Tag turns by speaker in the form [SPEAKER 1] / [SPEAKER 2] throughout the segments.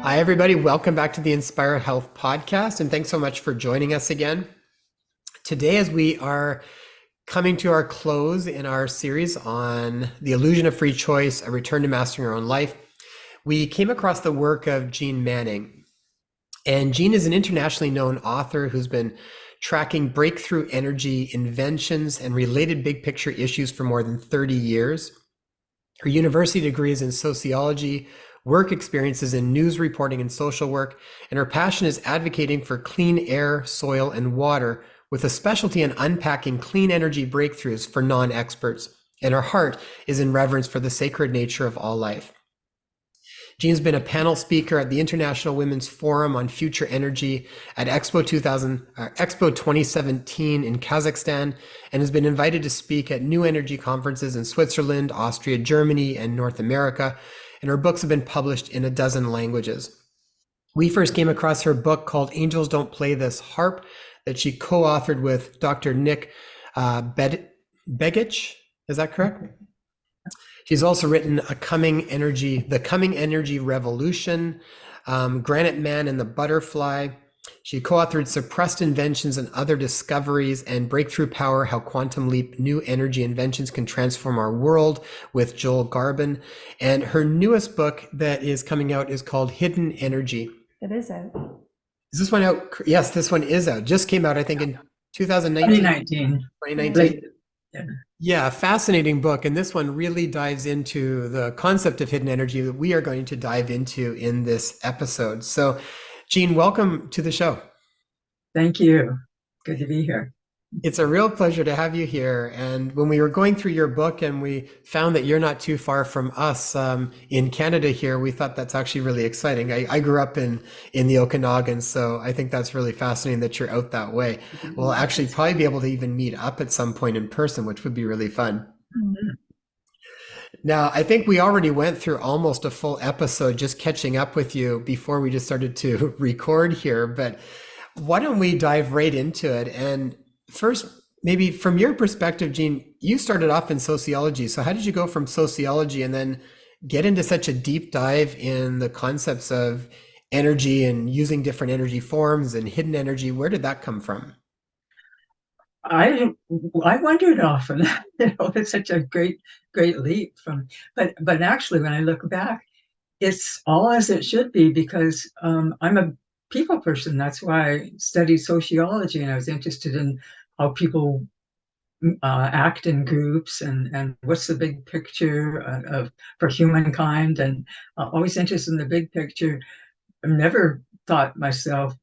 [SPEAKER 1] Hi, everybody. Welcome back to the Inspire Health podcast, and thanks so much for joining us again. Today, as we are coming to our close in our series on the illusion of free choice, a return to mastering our own life, we came across the work of Jeane Manning. And Jeane is an internationally known author who's been tracking breakthrough energy inventions and related big picture issues for more than 30 years. Her university degree is in sociology, work experiences in news reporting and social work, and her passion is advocating for clean air, soil, and water, with a specialty in unpacking clean energy breakthroughs for non-experts. And her heart is in reverence for the sacred nature of all life. Jeane's been a panel speaker at the International Women's Forum on Future Energy at Expo 2017 in Kazakhstan, and has been invited to speak at new energy conferences in Switzerland, Austria, Germany, and North America. And her books have been published in a dozen languages. We first came across her book called Angels Don't Play This Harp that she co-authored with Dr. Nick Begich. Is that correct? She's also written The Coming Energy Revolution, Granite Man and the Butterfly. She co-authored Suppressed Inventions and Other Discoveries and Breakthrough Power, How Quantum Leap New Energy Inventions Can Transform Our World with Joel Garbin. And her newest book that is coming out is called Hidden Energy.
[SPEAKER 2] It is out.
[SPEAKER 1] Is this one out? Yes, this one is out. Just came out, I think, in 2019. 2019. Yeah, fascinating book. And this one really dives into the concept of hidden energy that we are going to dive into in this episode. So, Jeane, welcome to the show.
[SPEAKER 3] Thank you. Good to be here.
[SPEAKER 1] It's a real pleasure to have you here. And when we were going through your book and we found that you're not too far from us in Canada here, we thought that's actually really exciting. I grew up in the Okanagan, so I think that's really fascinating that you're out that way. We'll actually probably be able to even meet up at some point in person, which would be really fun.
[SPEAKER 3] Mm-hmm.
[SPEAKER 1] Now, I think we already went through almost a full episode just catching up with you before we just started to record here, but why don't we dive right into it? And first, maybe from your perspective, Jeane, you started off in sociology. So how did you go from sociology and then get into such a deep dive in the concepts of energy and using different energy forms and hidden energy? Where did that come from?
[SPEAKER 3] I wondered often, it's such a great leap but actually when I look back, it's all as it should be, because I'm a people person. That's why I studied sociology, and I was interested in how people act in groups and what's the big picture for humankind, and always interested in the big picture. I've never thought myself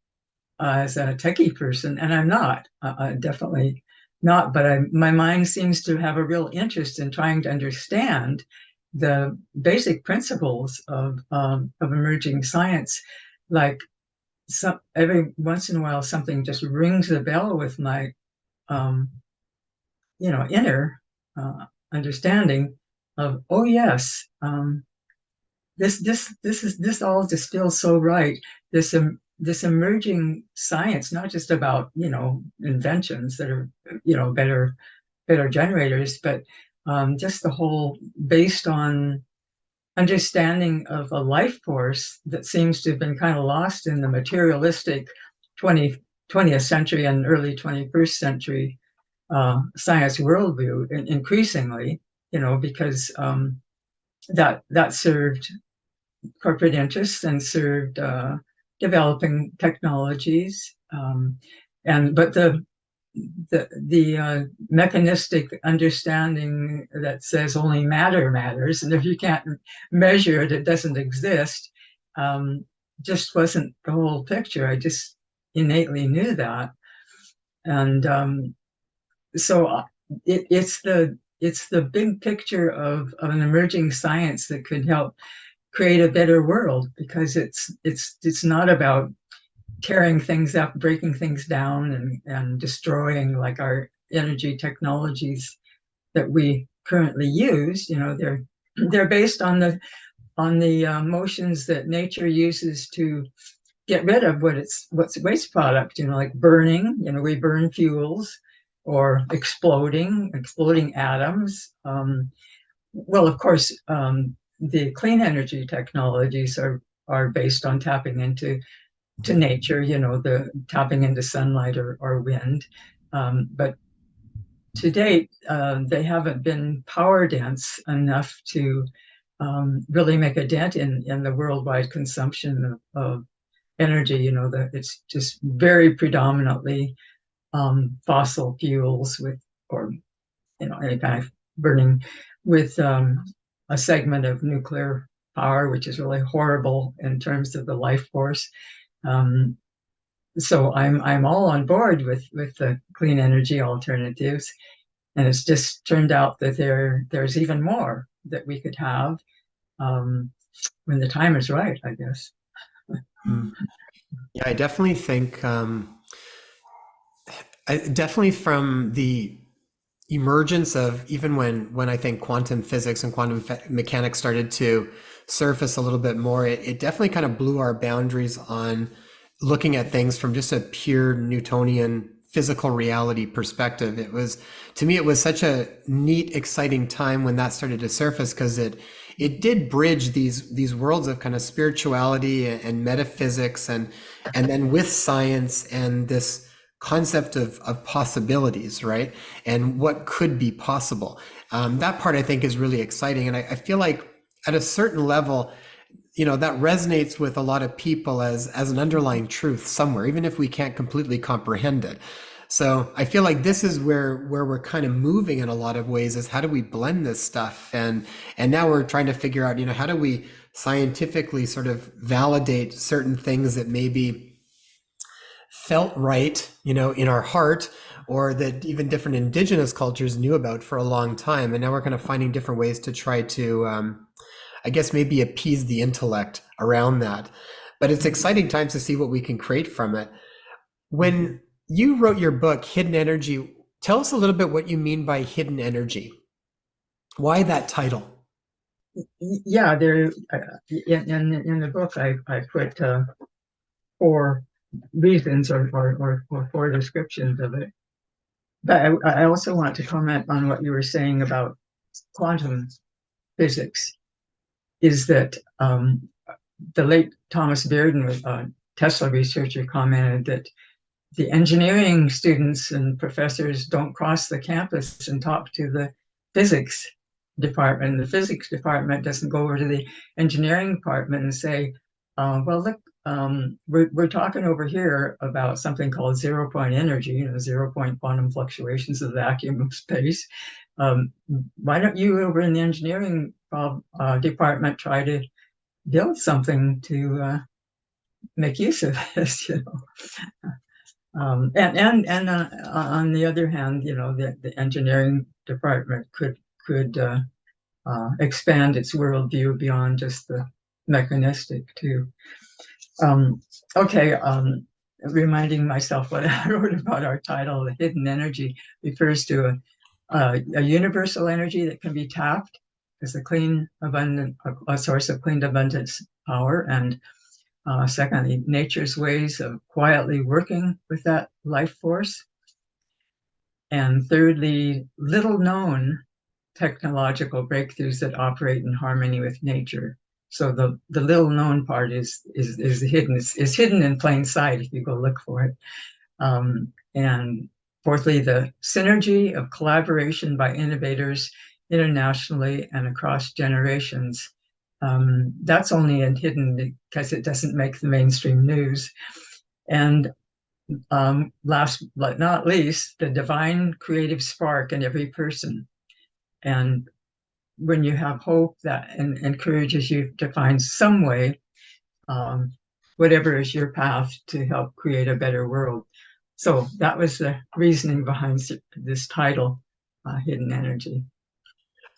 [SPEAKER 3] as a techie person, and I'm not, definitely not, but my mind seems to have a real interest in trying to understand the basic principles of emerging science. Like every once in a while, something just rings the bell with my, inner understanding of, oh yes, this all just feels so right. This emerging science, not just about inventions that are better generators, but just the whole based on understanding of a life force that seems to have been kind of lost in the materialistic 20th century and early 21st century science worldview, increasingly, because that served corporate interests and served developing technologies, but the mechanistic understanding that says only matter matters, and if you can't measure it, it doesn't exist, just wasn't the whole picture. I just innately knew that, and so it's the big picture of an emerging science that could help create a better world, because it's not about tearing things up, breaking things down, and destroying like our energy technologies that we currently use. They're based on the motions that nature uses to get rid of what's waste product. Like burning. We burn fuels, or exploding atoms. Well, of course, the clean energy technologies are are based on tapping into nature, the tapping into sunlight or wind. But to date, they haven't been power dense enough to really make a dent in the worldwide consumption of energy. It's just very predominantly fossil fuels or any kind of burning with a segment of nuclear power, which is really horrible in terms of the life force. Um, so I'm all on board with the clean energy alternatives, and it's just turned out that there's even more that we could have um, when the time is right, I guess.
[SPEAKER 1] Mm. Yeah, I definitely think, definitely from the emergence of even when I think quantum physics and mechanics started to surface a little bit more, it definitely kind of blew our boundaries on looking at things from just a pure Newtonian physical reality perspective. It was, to me, it was such a neat, exciting time when that started to surface, because it did bridge these worlds of kind of spirituality and metaphysics, and then with science and this concept of possibilities, right? And what could be possible. That part I think is really exciting. And I feel like at a certain level, that resonates with a lot of people as an underlying truth somewhere, even if we can't completely comprehend it. So I feel like this is where we're kind of moving in a lot of ways, is how do we blend this stuff? And now we're trying to figure out, how do we scientifically sort of validate certain things that maybe felt right, in our heart, or that even different indigenous cultures knew about for a long time. And now we're kind of finding different ways to try to, I guess, maybe appease the intellect around that. But it's exciting times to see what we can create from it. When you wrote your book, Hidden Energy, tell us a little bit what you mean by hidden energy. Why that title?
[SPEAKER 3] Yeah, there in the book I put four reasons or four descriptions of it. But I also want to comment on what you were saying about quantum physics. Is that the late Thomas Bearden, a Tesla researcher, commented that the engineering students and professors don't cross the campus and talk to the physics department. The physics department doesn't go over to the engineering department and say, well, look, we're talking over here about something called 0 point energy, 0 point quantum fluctuations of the vacuum of space. Why don't you over in the engineering department try to build something to make use of this, and on the other hand, the engineering department could expand its worldview beyond just the mechanistic too. Okay, reminding myself what I wrote about our title, the hidden energy refers to a universal energy that can be tapped as a source of clean, abundant power, and secondly, nature's ways of quietly working with that life force. And thirdly, little known technological breakthroughs that operate in harmony with nature. So the little known part is hidden. Is hidden in plain sight if you go look for it. And fourthly, the synergy of collaboration by innovators internationally and across generations. That's only hidden because it doesn't make the mainstream news. And last but not least, the divine creative spark in every person. And when you have hope, that encourages you to find some way, whatever is your path, to help create a better world. So that was the reasoning behind this title, Hidden Energy.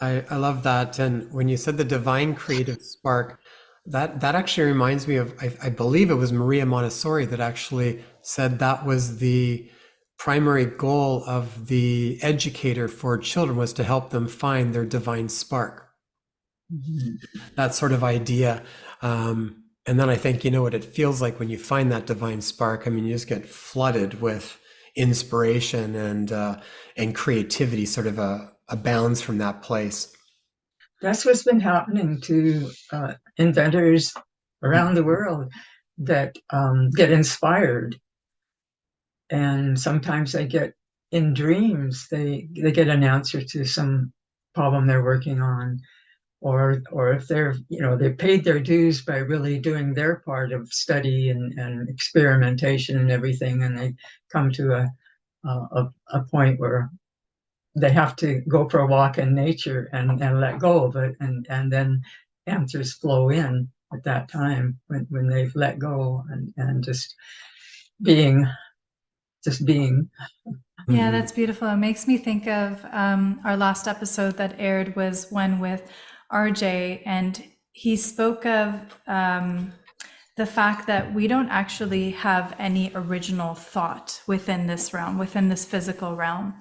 [SPEAKER 1] I love that. And when you said the divine creative spark, that actually reminds me of, I believe it was Maria Montessori that actually said that was the primary goal of the educator for children, was to help them find their divine spark.
[SPEAKER 3] Mhm.
[SPEAKER 1] That sort of idea. And then I think, what it feels like when you find that divine spark. I mean, you just get flooded with inspiration and creativity, sort of abounds from that place.
[SPEAKER 3] That's what's been happening to inventors around the world that get inspired, and sometimes they get in dreams. They get an answer to some problem they're working on, or if they're they paid their dues by really doing their part of study and experimentation and everything, and they come to a point where they have to go for a walk in nature and let go of it, and then answers flow in at that time when they've let go and being just being.
[SPEAKER 2] Yeah, that's beautiful. It makes me think of our last episode that aired was one with RJ, and he spoke of the fact that we don't actually have any original thought within this realm, within this physical realm.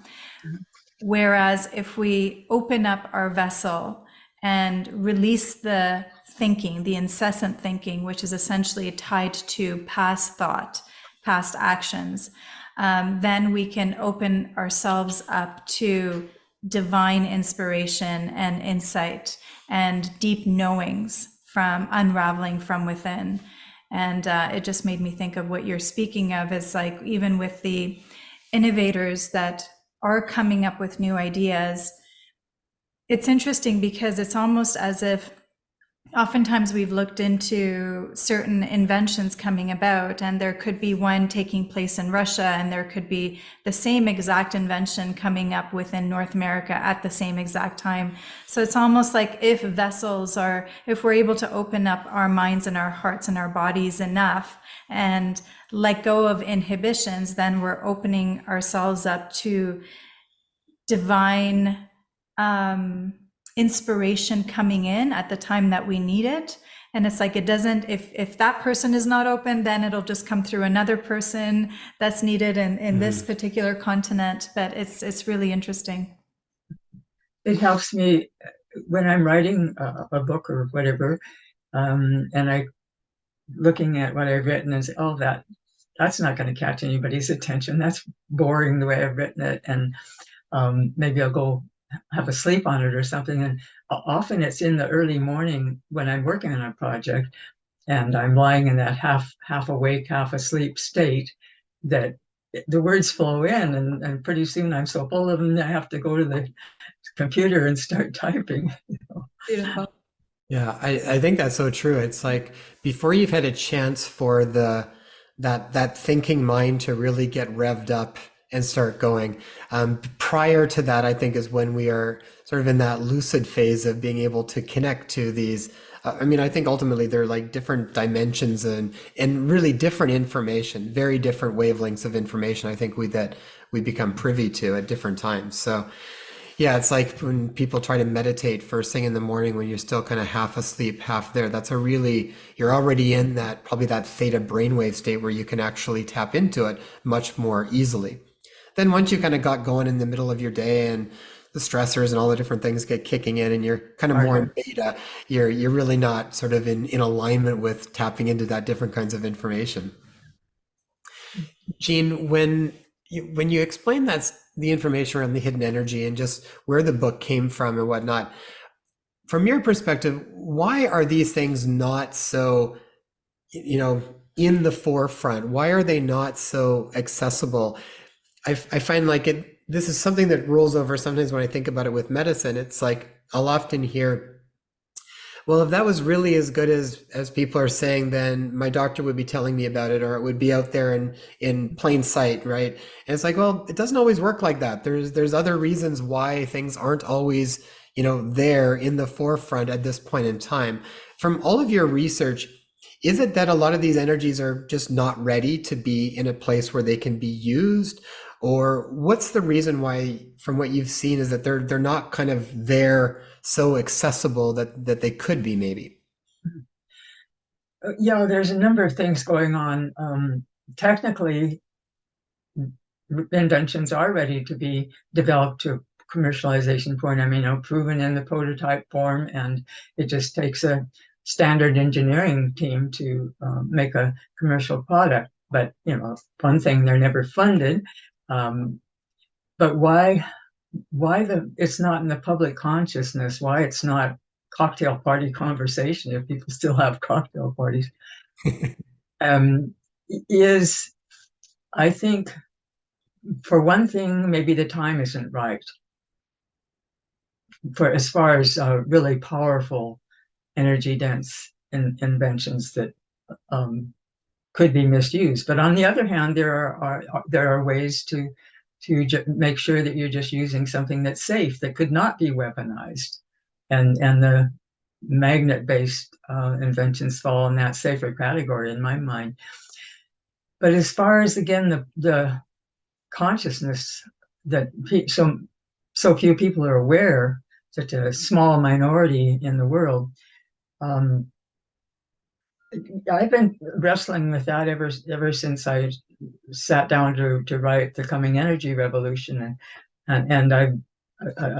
[SPEAKER 2] Whereas if we open up our vessel and release the thinking, the incessant thinking, which is essentially tied to past thought, past actions, then we can open ourselves up to divine inspiration and insight and deep knowings from unraveling from within. And it just made me think of what you're speaking of, is like, even with the innovators that are coming up with new ideas, it's interesting because it's almost as if oftentimes we've looked into certain inventions coming about, and there could be one taking place in Russia, and there could be the same exact invention coming up within North America at the same exact time. So it's almost like if we're able to open up our minds and our hearts and our bodies enough and let go of inhibitions, then we're opening ourselves up to divine inspiration coming in at the time that we need it. And it's like, it doesn't, if that person is not open, then it'll just come through another person that's needed in this particular continent. But it's really interesting.
[SPEAKER 3] It helps me when I'm writing a book or whatever, and I looking at what I've written and say, oh, that's not going to catch anybody's attention. That's boring the way I've written it. And maybe I'll go have a sleep on it or something. And often it's in the early morning when I'm working on a project and I'm lying in that half awake, half asleep state that the words flow in, and pretty soon I'm so full of them that I have to go to the computer and start typing.
[SPEAKER 2] Beautiful.
[SPEAKER 1] Yeah, I think that's so true. It's like before you've had a chance for that thinking mind to really get revved up and start going. Prior to that, I think is when we are sort of in that lucid phase of being able to connect to these. I mean, I think ultimately they're like different dimensions and really different information, very different wavelengths of information. I think that we become privy to at different times. So yeah, it's like when people try to meditate first thing in the morning when you're still kind of half asleep, half there. You're already in probably that theta brainwave state where you can actually tap into it much more easily. Then once you kind of got going in the middle of your day and the stressors and all the different things get kicking in and you're kind of more in beta, you're really not sort of in alignment with tapping into that different kinds of information. Jeane, when you explain the information around the hidden energy and just where the book came from and whatnot, from your perspective, why are these things not so, in the forefront? Why are they not so accessible? I find like this is something that rolls over sometimes when I think about it with medicine. It's like I'll often hear, well, if that was really as good as people are saying, then my doctor would be telling me about it, or it would be out there in plain sight, right? And it's like, well, it doesn't always work like that. There's other reasons why things aren't always, there in the forefront at this point in time. From all of your research, is it that a lot of these energies are just not ready to be in a place where they can be used? Or what's the reason why, from what you've seen, is that they're not kind of there so accessible that they could be maybe?
[SPEAKER 3] Yeah, there's a number of things going on. Technically, inventions are ready to be developed to commercialization point. I mean, proven in the prototype form, and it just takes a standard engineering team to make a commercial product. But one thing, they're never funded. But why it's not in the public consciousness? Why it's not cocktail party conversation, if people still have cocktail parties, is, I think, for one thing, maybe the time isn't right for as far as really powerful energy dense inventions that could be misused. But on the other hand, there are ways to make sure that you're just using something that's safe, that could not be weaponized, and the magnet-based inventions fall in that safer category in my mind. But as far as, again, the consciousness that so few people are aware, such a small minority in the world, I've been wrestling with that ever since I sat down to write The Coming Energy Revolution, and I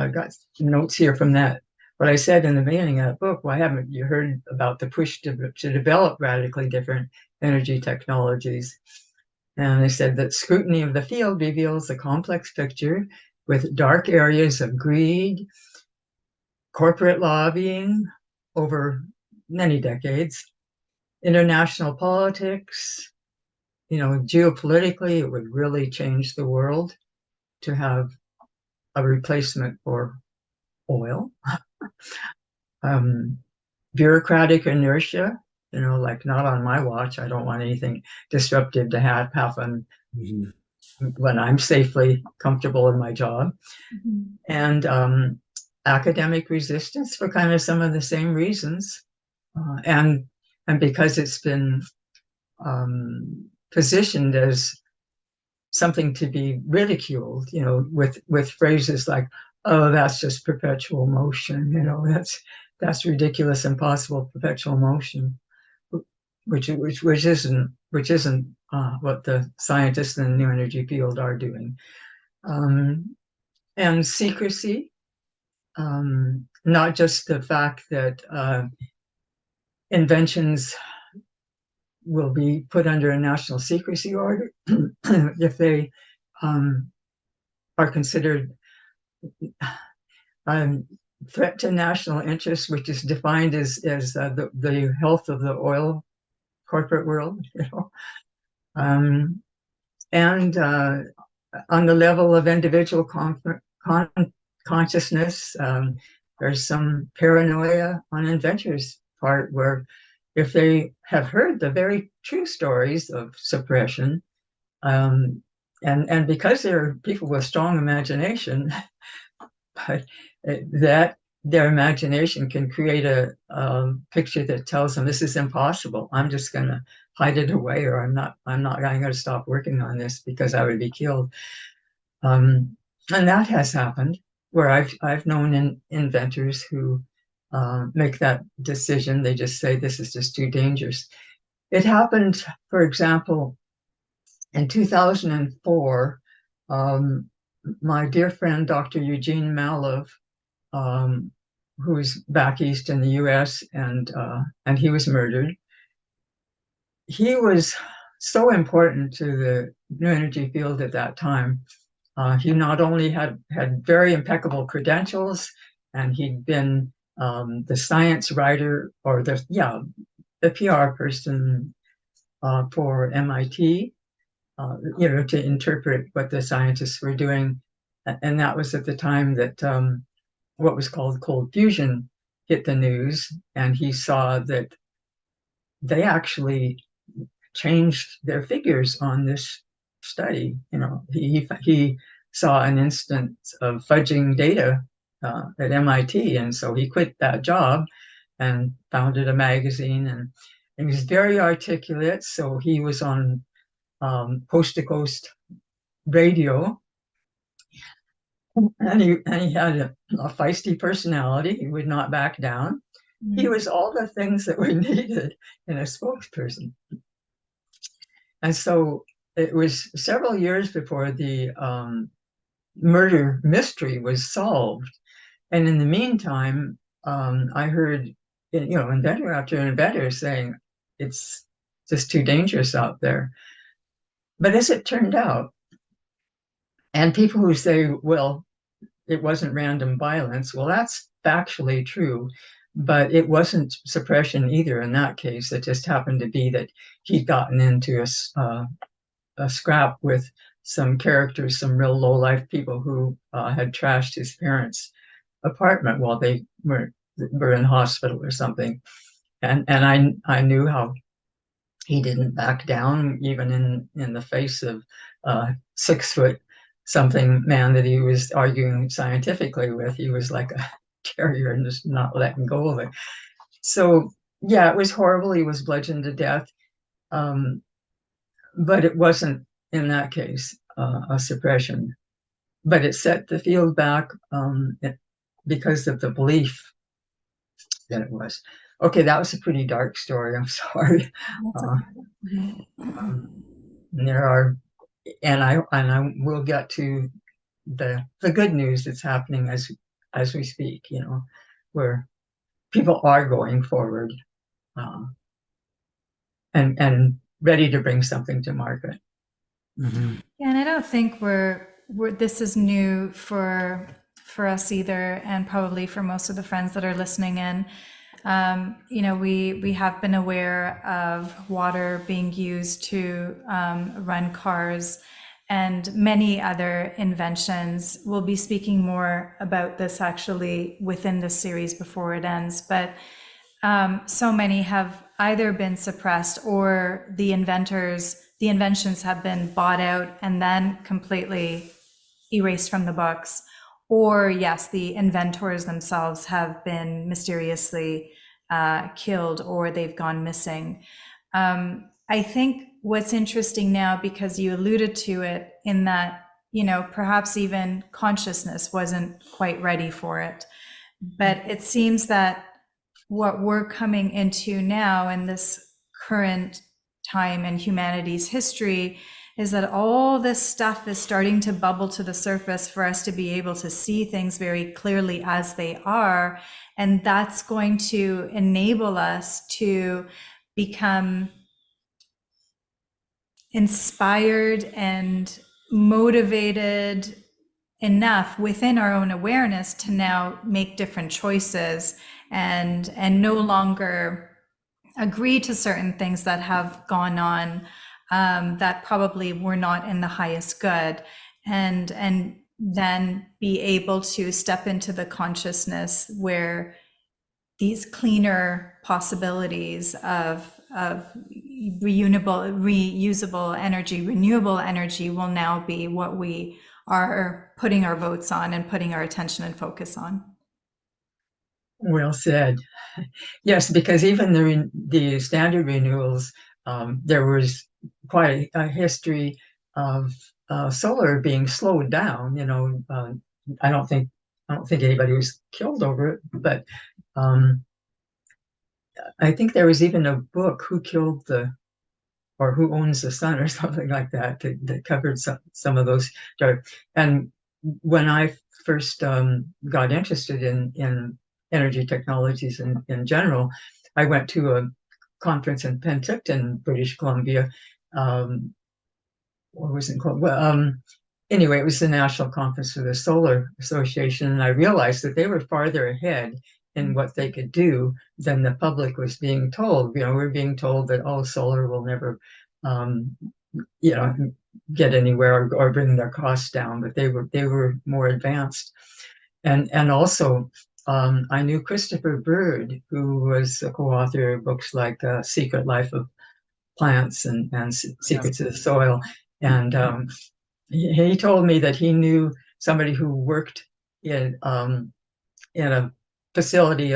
[SPEAKER 3] got notes here from that. What I said in the beginning of that book, why haven't you heard about the push to develop radically different energy technologies? And I said that scrutiny of the field reveals a complex picture with dark areas of greed, corporate lobbying over many decades, international politics. Geopolitically, it would really change the world to have a replacement for oil. Bureaucratic inertia, like, not on my watch. I don't want anything disruptive to happen when I'm safely comfortable in my job. And academic resistance for kind of some of the same reasons. And because it's been positioned as something to be ridiculed, with phrases like, "Oh, that's just perpetual motion," that's ridiculous, impossible perpetual motion, which isn't what the scientists in the new energy field are doing. And secrecy, not just the fact that inventions will be put under a national secrecy order if they are considered threat to national interest, which is defined as the health of the oil corporate world, and on the level of individual consciousness, there's some paranoia on inventors' part, where if they have heard the very true stories of suppression, and because they're people with strong imagination, but that their imagination can create a picture that tells them this is impossible. I'm just going to hide it away, or I'm going to stop working on this because I would be killed. And that has happened, where I've known inventors who make that decision. They just say, this is just too dangerous. It happened, for example, in 2004, my dear friend, Dr. Jeane Manning, who's back east in the US, and he was murdered. He was so important to the new energy field at that time. He not only had very impeccable credentials, and he'd been the science writer, or the PR person for MIT, to interpret what the scientists were doing. And that was at the time that what was called cold fusion hit the news, and he saw that they actually changed their figures on this study. He saw an instance of fudging data at MIT, and so he quit that job and founded a magazine, and he was very articulate. So he was on coast to coast radio, and he had a feisty personality. He would not back down. He was all the things that were needed in a spokesperson. And so it was several years before the murder mystery was solved. And in the meantime, I heard, inventor after inventor saying, it's just too dangerous out there. But as it turned out, and people who say, well, it wasn't random violence, well, that's factually true. but it wasn't suppression either in that case. It just happened to be that he'd gotten into a scrap with some characters, some real low-life people who had trashed his parents' apartment while they were in hospital or something. And I knew how he didn't back down, even in the face of 6 foot something man that he was arguing scientifically with. He was like a terrier and just not letting go of it. So yeah, it was horrible. He was bludgeoned to death, but it wasn't in that case a suppression. But it set the field back because of the belief that it was. Okay, that was a pretty dark story. I'm sorry. There are, and I will get to the good news that's happening as we speak. Where people are going forward and ready to bring something to market.
[SPEAKER 2] Yeah, and I don't think we're this is new for us either, and probably for most of the friends that are listening in. We have been aware of water being used to run cars and many other inventions. We'll be speaking more about this actually within the series before it ends, but so many have either been suppressed or the inventions have been bought out and then completely erased from the books. Or yes, the inventors themselves have been mysteriously killed or they've gone missing. I think what's interesting now, because you alluded to it in that, perhaps even consciousness wasn't quite ready for it. But it seems that what we're coming into now in this current time in humanity's history is that all this stuff is starting to bubble to the surface for us to be able to see things very clearly as they are. And that's going to enable us to become inspired and motivated enough within our own awareness to now make different choices and no longer agree to certain things that have gone on that probably were not in the highest good, and then be able to step into the consciousness where these cleaner possibilities of reusable energy, renewable energy will now be what we are putting our votes on and putting our attention and focus on.
[SPEAKER 3] Well said. Yes, because even the standard renewals, there was quite a history of solar being slowed down. I don't think anybody was killed over it, but I think there was even a book, Who Killed or Who Owns the Sun, or something like that, that covered some of those. And when I first got interested in energy technologies in general, I went to a conference in Penticton, British Columbia. What was it called? Well, anyway, it was the National Conference for the Solar Association, and I realized that they were farther ahead in what they could do than the public was being told. We're being told that, oh, solar will never, get anywhere or bring their costs down, but they were more advanced. And also, I knew Christopher Bird, who was a co-author of books like Secret Life of Plants and Secrets of the Soil. And he told me that he knew somebody who worked in a facility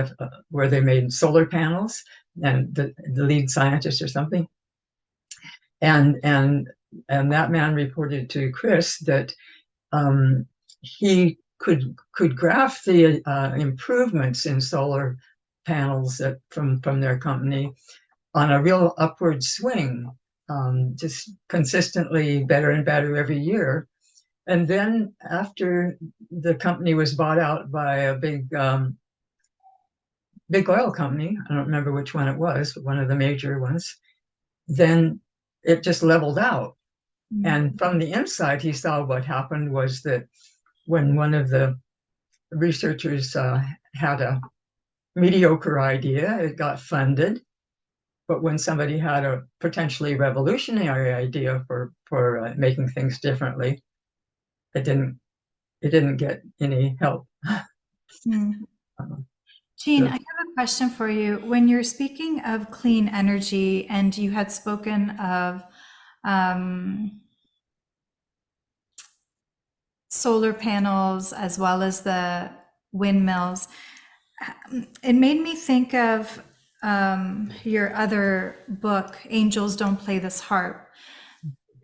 [SPEAKER 3] where they made solar panels, and the lead scientist or something. And that man reported to Chris that he could graph the improvements in solar panels from their company on a real upward swing, just consistently better and better every year. And then after the company was bought out by a big oil company, I don't remember which one it was, but one of the major ones, then it just leveled out. Mm-hmm. And from the inside, he saw what happened was that when one of the researchers had mediocre idea. It got funded. But when somebody had a potentially revolutionary idea for making things differently, it didn't get any help.
[SPEAKER 2] Mm.
[SPEAKER 3] Um,
[SPEAKER 2] Jeane, I
[SPEAKER 3] so,
[SPEAKER 2] have a question for you. When you're speaking of clean energy, and you had spoken of um, solar panels as well as the windmills, it made me think of your other book, Angels Don't Play This Harp.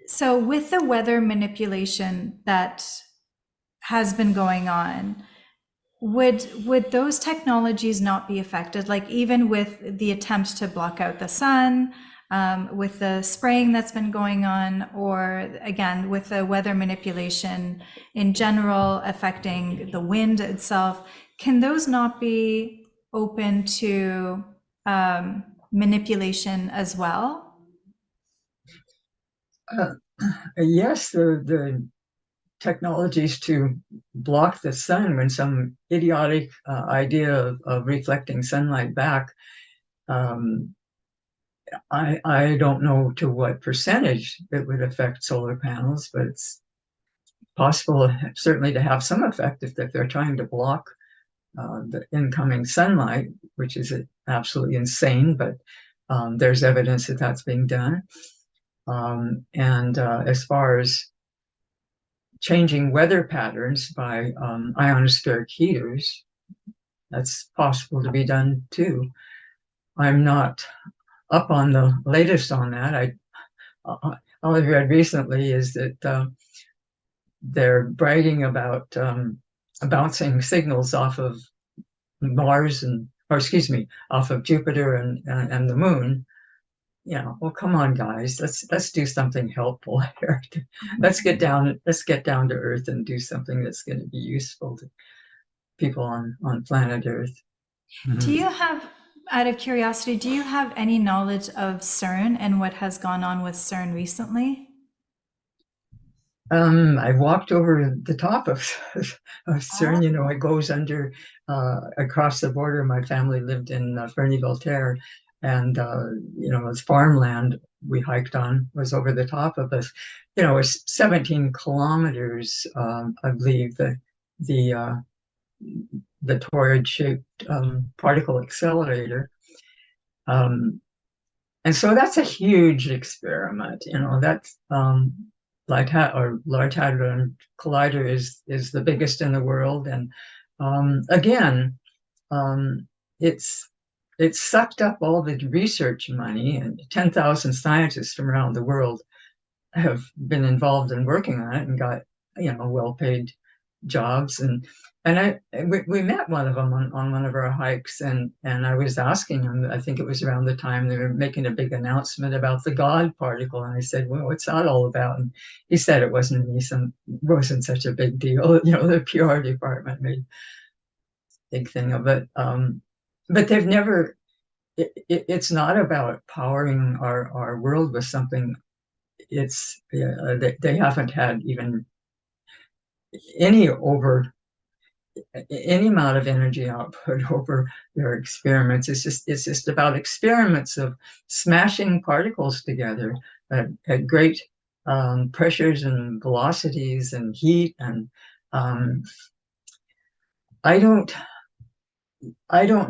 [SPEAKER 2] So, with the weather manipulation that has been going on, would those technologies not be affected? Like even with the attempt to block out the sun, with the spraying that's been going on, or again with the weather manipulation in general affecting the wind itself, can those not be open to manipulation as well?
[SPEAKER 3] uh, yes, the technologies to block the sun when some idiotic idea of reflecting sunlight back. Um, I don't know to what percentage it would affect solar panels, but it's possible certainly to have some effect if they're trying to block the incoming sunlight, which is absolutely insane, but there's evidence that that's being done. And as far as changing weather patterns by ionospheric heaters, that's possible to be done too. I'm not up on the latest on that. All I've read recently is that they're bragging about bouncing signals off of Mars or excuse me, off of Jupiter and the Moon. Well, come on, guys, let's do something helpful here. Let's get down to Earth and do something that's going to be useful to people on planet Earth.
[SPEAKER 2] Do you have, out of curiosity, do you have any knowledge of CERN and what has gone on with CERN recently?
[SPEAKER 3] I walked over the top of CERN. It goes under across the border. My family lived in Ferny-Voltaire, and it's farmland we hiked on was over the top of us. It's 17 kilometers, I believe, the the toroid-shaped particle accelerator. And so that's a huge experiment. That's Large Hadron Collider is the biggest in the world, and again, it's sucked up all the research money, and 10,000 scientists from around the world have been involved in working on it and got well-paid jobs. And we met one of them on one of our hikes, and I was asking him, I think it was around the time they were making a big announcement about the God particle, and I said, well, what's that all about? And he said it wasn't such a big deal. The PR department made a big thing of it, but they've never. It's not about powering our world with something. They haven't had even any amount of energy output over their experiments. It's just about experiments of smashing particles together at great pressures and velocities and heat. And I don't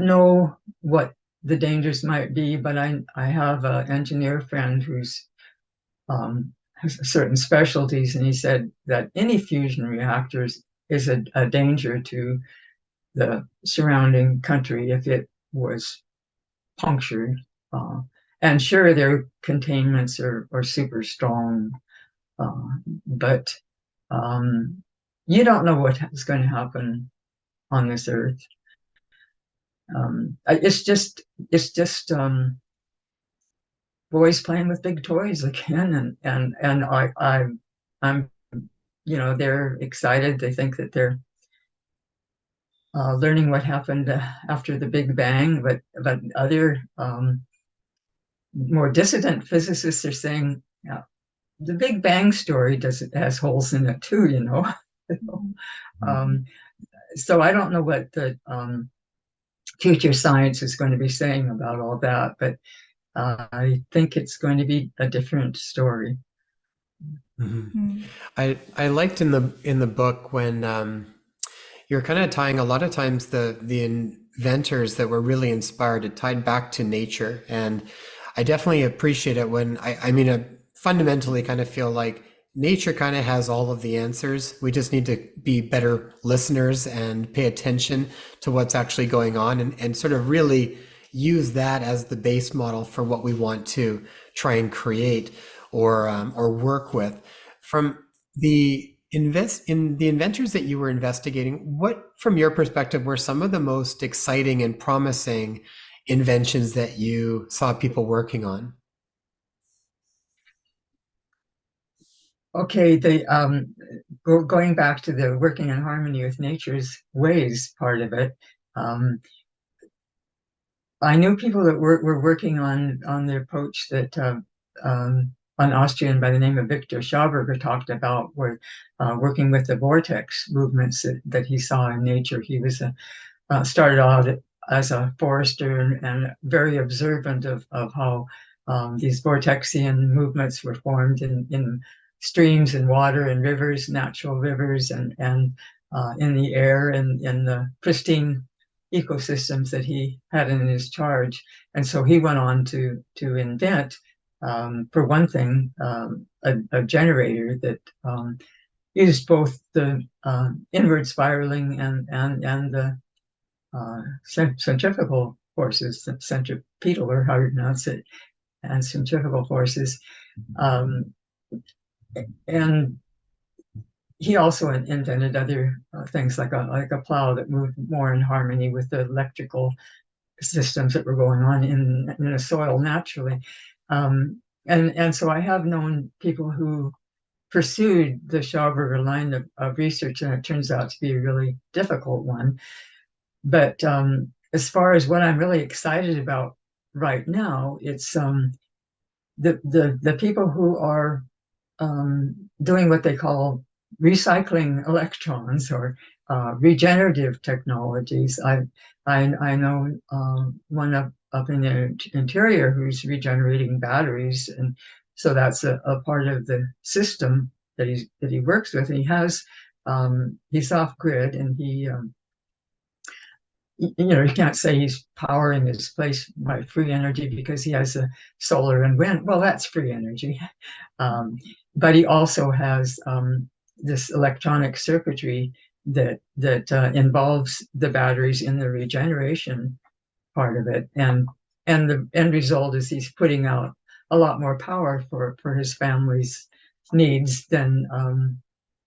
[SPEAKER 3] know what the dangers might be, but I have an engineer friend who's has certain specialties, and he said that any fusion reactors is a danger to the surrounding country if it was punctured. And sure, their containments are super strong, but you don't know what is going to happen on this earth. It's just boys playing with big toys again, and I'm they're excited. They think that they're learning what happened after the Big Bang, but other more dissident physicists are saying, yeah, the Big Bang story has holes in it too. So I don't know what the future science is going to be saying about all that. But I think it's going to be a different story.
[SPEAKER 1] Mm-hmm. I liked in the book when you're kind of tying a lot of times the inventors that were really inspired, it tied back to nature. And I definitely appreciate it when I mean, I fundamentally kind of feel like nature kind of has all of the answers. We just need to be better listeners and pay attention to what's actually going on, and sort of really use that as the base model for what we want to try and create or work with. From the inventors that you were investigating, what, from your perspective, were some of the most exciting and promising inventions that you saw people working on?
[SPEAKER 3] Okay, going back to the working in harmony with nature's ways part of it. I knew people that were working on the approach that an Austrian by the name of Victor Schauberger talked about, were working with the vortex movements that he saw in nature. He was started out as a forester and very observant of how these vortexian movements were formed in streams and water and rivers, natural rivers, and in the air and in the pristine ecosystems that he had in his charge. And so he went on to invent, for one thing, a generator that used both the inward spiraling and the centrifugal forces, centripetal, or how you pronounce it, and centrifugal forces. And he also invented other things like a plow that moved more in harmony with the electrical systems that were going on in the soil naturally. And so I have known people who pursued the Schauberger line of research, and it turns out to be a really difficult one. But as far as what I'm really excited about right now, it's the people who are doing what they call recycling electrons or regenerative technologies. I know one up in the interior who's regenerating batteries, and so that's a part of the system that he works with. And he has he's off grid, and he you can't say he's powering his place by free energy because he has a solar and wind. Well, that's free energy. But he also has this electronic circuitry that involves the batteries in the regeneration part of it. And the end result is he's putting out a lot more power for his family's needs than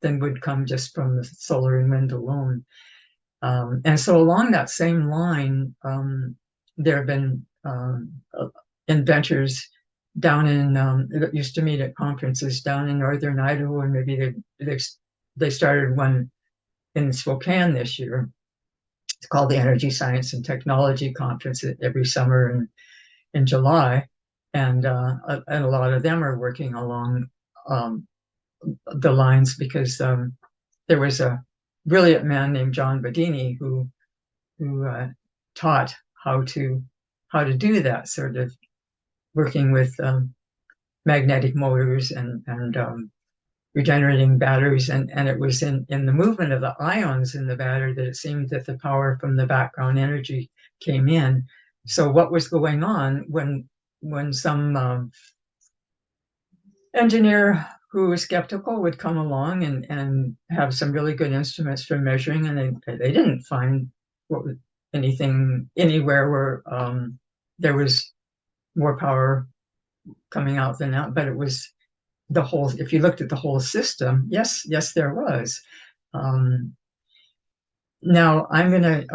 [SPEAKER 3] would come just from the solar and wind alone. And so along that same line, there have been inventors down in that used to meet at conferences down in northern Idaho, and maybe they started one in Spokane this year. It's called the Energy Science and Technology Conference every summer in July, and a lot of them are working along the lines because there was a brilliant man named John Bedini who taught how to do that sort of working with magnetic motors and regenerating batteries, and it was in the movement of the ions in the battery that it seemed that the power from the background energy came in. So what was going on when some engineer who was skeptical would come along and have some really good instruments for measuring, and they didn't find anything anywhere where there was more power coming out than that. But it was the whole, if you looked at the whole system, yes, there was. Now I'm going to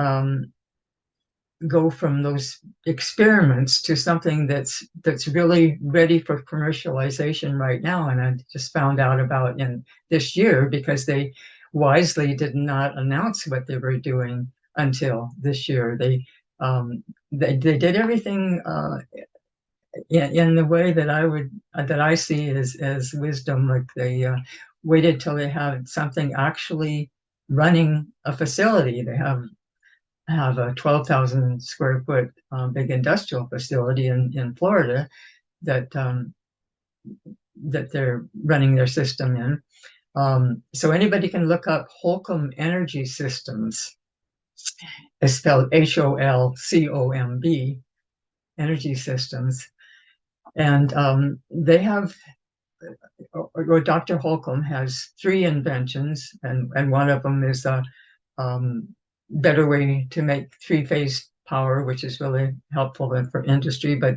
[SPEAKER 3] go from those experiments to something that's really ready for commercialization right now, and I just found out about in this year because they wisely did not announce what they were doing until this year. They did everything in the way that I see as wisdom. Like they waited till they had something actually running a facility. They have have a 12,000 square foot big industrial facility in Florida that that they're running their system in. So anybody can look up Holcomb Energy Systems. It's spelled HOLCOMB, Energy Systems. And they have, or Dr. Holcomb has 3 inventions, and one of them is a better way to make 3-phase power, which is really helpful for industry. But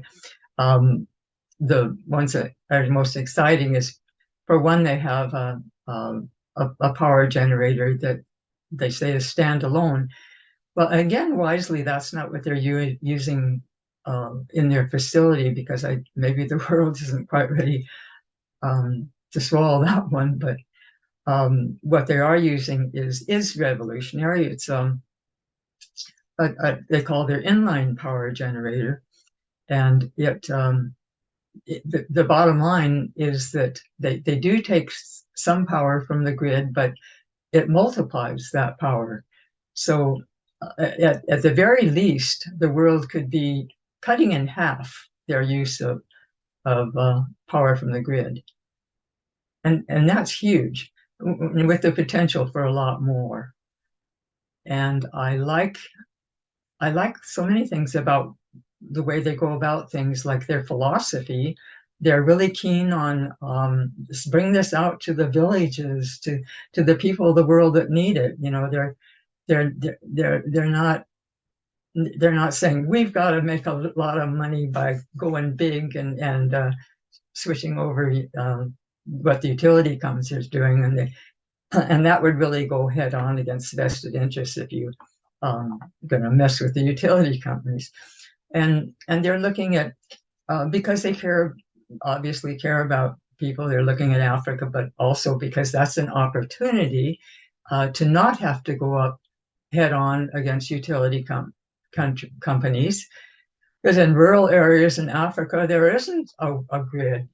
[SPEAKER 3] the ones that are most exciting is, for one, they have a power generator that they say is standalone. Well, again, wisely, that's not what they're using in their facility, because maybe the world isn't quite ready to swallow that one. But what they are using is revolutionary. It's they call their inline power generator, and the bottom line is that they do take some power from the grid, but it multiplies that power. So at the very least, the world could be cutting in half their use of power from the grid. And that's huge, with the potential for a lot more. And I like so many things about the way they go about things, like their philosophy. They're really keen on bring this out to the villages, to the people of the world that need it. They're not saying we've got to make a lot of money by going big and switching over what the utility companies are doing, and that would really go head on against vested interests if you going to mess with the utility companies. And they're looking at, because they obviously care about people, they're looking at Africa, but also because that's an opportunity to not have to go up head on against utility companies. Because in rural areas in Africa, there isn't a grid.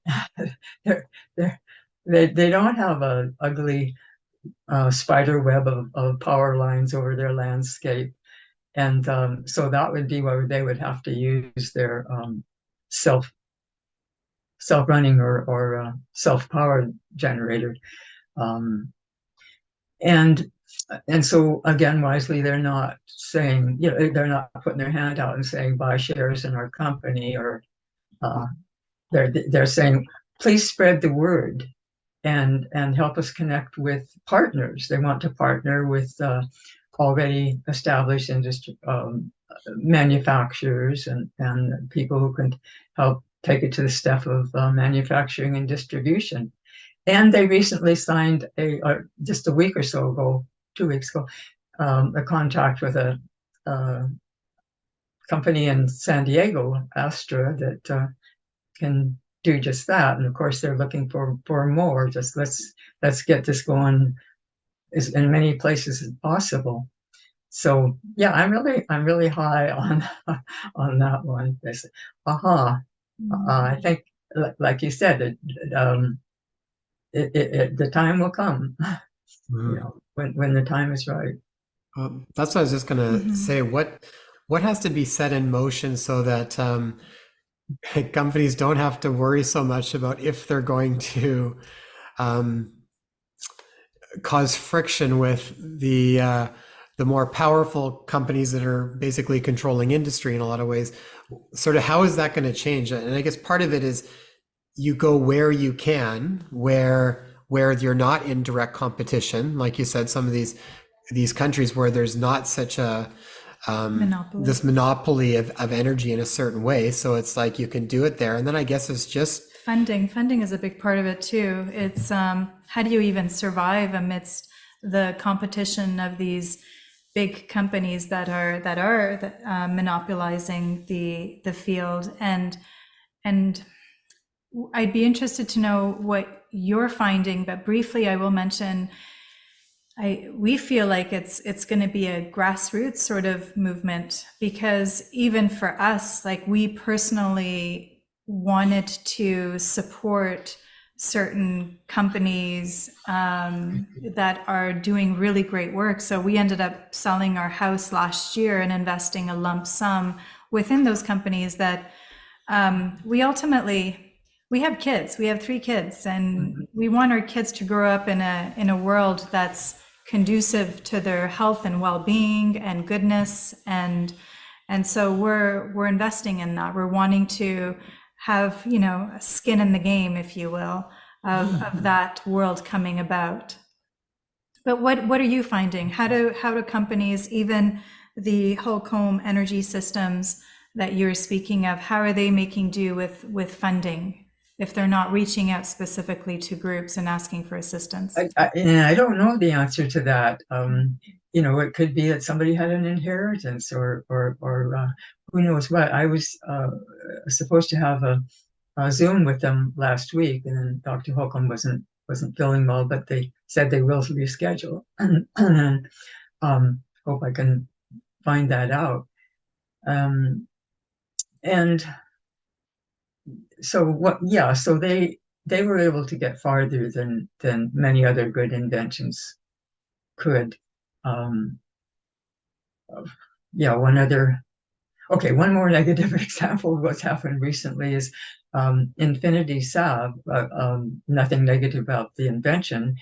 [SPEAKER 3] They don't have an ugly spider web of power lines over their landscape. And so that would be where they would have to use their self-running or self-powered generator. And so again, wisely, they're not saying, they're not putting their hand out and saying buy shares in our company, or they're saying please spread the word and help us connect with partners. They want to partner with already established industry manufacturers and people who can help take it to the step of manufacturing and distribution. And they recently signed just a week or so ago, 2 weeks ago, a contract with a company in San Diego, Astra, that can do just that. And of course, they're looking for more. Just let's get this going as in many places as possible. So yeah, I'm really high on that one. I think, like you said, the time will come, when the time is right.
[SPEAKER 1] That's what I was just going to say. What has to be set in motion so that companies don't have to worry so much about if they're going to cause friction with the more powerful companies that are basically controlling industry in a lot of ways? Sort of, how is that going to change? And I guess part of it is you go where you can, where you're not in direct competition. Like you said, some of these countries where there's not such a this monopoly of energy in a certain way. So it's like you can do it there. And then I guess it's just
[SPEAKER 2] funding is a big part of it too. It's how do you even survive amidst the competition of these big companies that are monopolizing the field, and I'd be interested to know what you're finding, but briefly I will mention we feel like it's going to be a grassroots sort of movement, because even for us, like, we personally wanted to support certain companies that are doing really great work. So we ended up selling our house last year and investing a lump sum within those companies that we ultimately, we have kids, we have 3 kids, and
[SPEAKER 3] Mhm.
[SPEAKER 2] we want our kids to grow up in a world that's conducive to their health and well-being and goodness. And so we're investing in that. We're wanting to have, a skin in the game, if you will, of that world coming about. But what are you finding? How do companies, even the whole home energy systems that you're speaking of, how are they making do with funding if they're not reaching out specifically to groups and asking for assistance?
[SPEAKER 3] I don't know the answer to that. It could be that somebody had an inheritance, or who knows what. I was supposed to have a Zoom with them last week, and then Dr. Holcomb wasn't feeling well, but they said they will reschedule, and hope I can find that out. And so what? Yeah, so they were able to get farther than many other good inventions could. Um, yeah, one more negative example of what's happened recently is Infinity Saab. Nothing negative about the invention,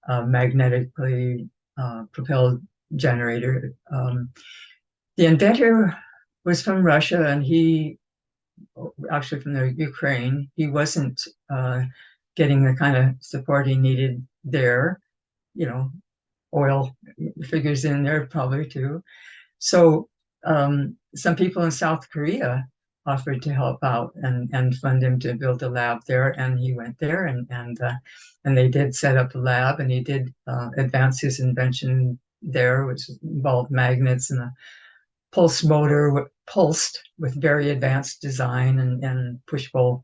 [SPEAKER 3] magnetically propelled generator. The inventor was from Russia, and he actually from the Ukraine. He wasn't getting the kind of support he needed there. You know, oil figures in there probably too. So some people in South Korea offered to help out and fund him to build a lab there, and he went there, and they did set up a lab, and he did advance his invention there, which involved magnets and a pulse motor, pulsed with very advanced design and push pull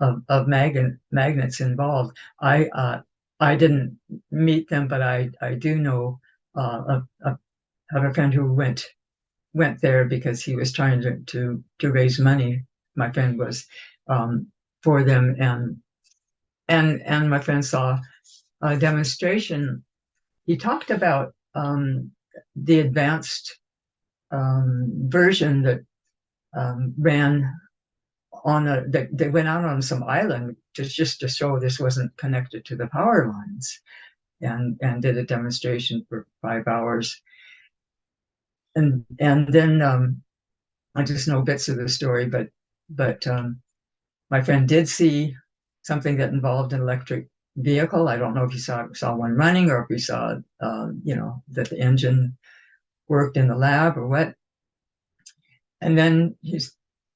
[SPEAKER 3] of magnets involved. I didn't meet them, but I do know have a friend who went there because he was trying to raise money. My friend was for them, and my friend saw a demonstration. He talked about the advanced version that ran on they went out on some island just to show this wasn't connected to the power lines, and did a demonstration for 5 hours, and then I just know bits of the story, but my friend did see something that involved an electric vehicle. I don't know if he saw one running, or if he saw that the engine worked in the lab or what. And then he's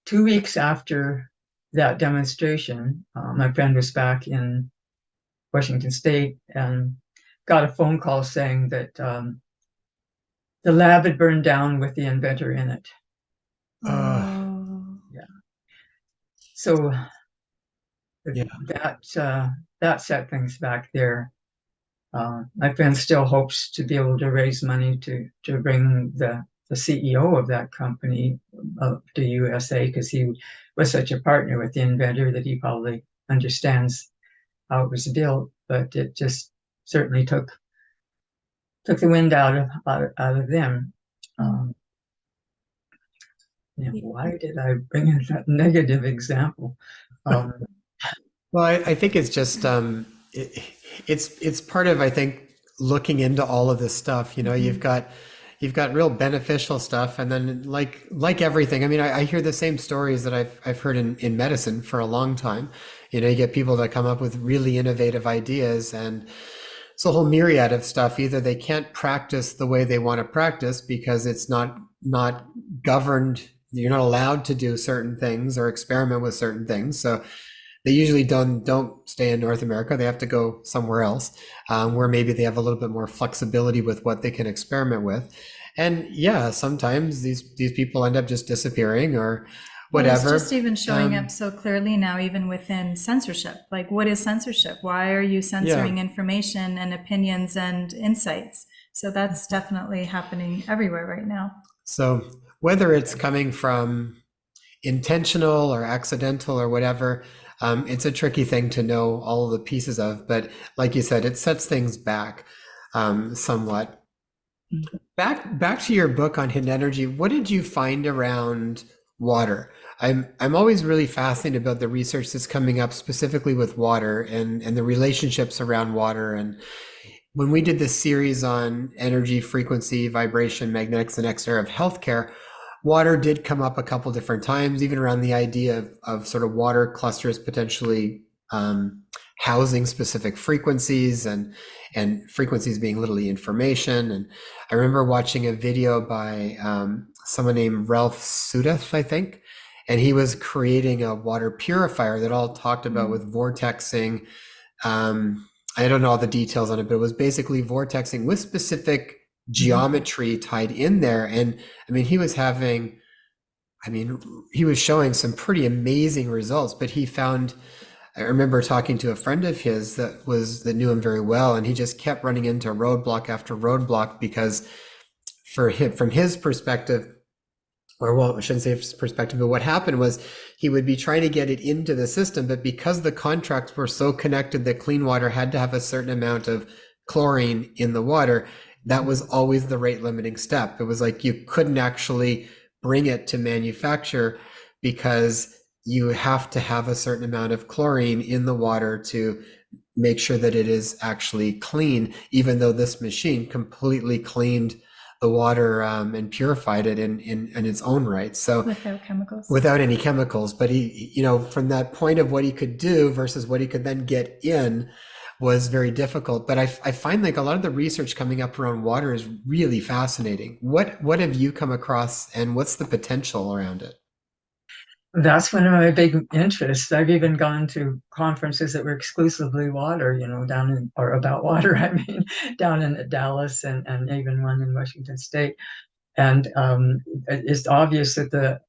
[SPEAKER 3] 2 weeks after that demonstration, my friend was back in Washington State and got a phone call saying that the lab had burned down with the inventor in it.
[SPEAKER 2] Oh,
[SPEAKER 3] Yeah. So
[SPEAKER 1] Yeah.
[SPEAKER 3] that set things back there. My friend still hopes to be able to raise money to bring the CEO of that company to USA, because he was such a partner with the inventor that he probably understands how it was built. But it just certainly took the wind out of them. Why did I bring in that negative example? Um,
[SPEAKER 1] Well, I think it's just it's part of, I think, looking into all of this stuff. You've got real beneficial stuff, and then like everything. I mean, I hear the same stories that I've heard in medicine for a long time. You get people that come up with really innovative ideas, and it's a whole myriad of stuff. Either they can't practice the way they want to practice because it's not governed. You're not allowed to do certain things or experiment with certain things. So they usually don't stay in North America. They have to go somewhere else, where maybe they have a little bit more flexibility with what they can experiment with. And yeah, sometimes these people end up just disappearing or
[SPEAKER 2] well, it's
[SPEAKER 1] whatever.
[SPEAKER 2] just even showing up so clearly now, even within censorship. Like, what is censorship? Why are you
[SPEAKER 1] Yeah.
[SPEAKER 2] censoring information and opinions and insights? So that's definitely happening everywhere right now.
[SPEAKER 1] So whether it's coming from intentional or accidental or whatever, It's a tricky thing to know all of the pieces of, but like you said, it sets things back somewhat. Back to your book on hidden energy. What did you find around water? I'm always really fascinated about the research that's coming up specifically with water and the relationships around water. And when we did this series on energy, frequency, vibration, magnetics, and X era of healthcare, water did come up a couple different times, even around the idea of sort of water clusters potentially housing specific frequencies and frequencies being literally information. And I remember watching a video by someone named Ralph Sudeth, I think, and he was creating a water purifier that all talked about with vortexing. I don't know all the details on it, but it was basically vortexing with specific geometry tied in there. And I mean, he was showing some pretty amazing results, but I remember talking to a friend of his that knew him very well, and he just kept running into roadblock after roadblock because for him, from his perspective, or well, I shouldn't say his perspective, but what happened was he would be trying to get it into the system, but because the contracts were so connected that clean water had to have a certain amount of chlorine in the water, that was always the rate limiting step. It was like you couldn't actually bring it to manufacture because you have to have a certain amount of chlorine in the water to make sure that it is actually clean, even though this machine completely cleaned the water and purified it in its own right. So
[SPEAKER 2] without chemicals.
[SPEAKER 1] Without any chemicals. But he, from that point of what he could do versus what he could then get in was very difficult. But I find like a lot of the research coming up around water is really fascinating. What have you come across and what's the potential around it?
[SPEAKER 3] That's one of my big interests. I've even gone to conferences that were exclusively water, down in, or about water, I mean, down in Dallas and even one in Washington State. And it's obvious that the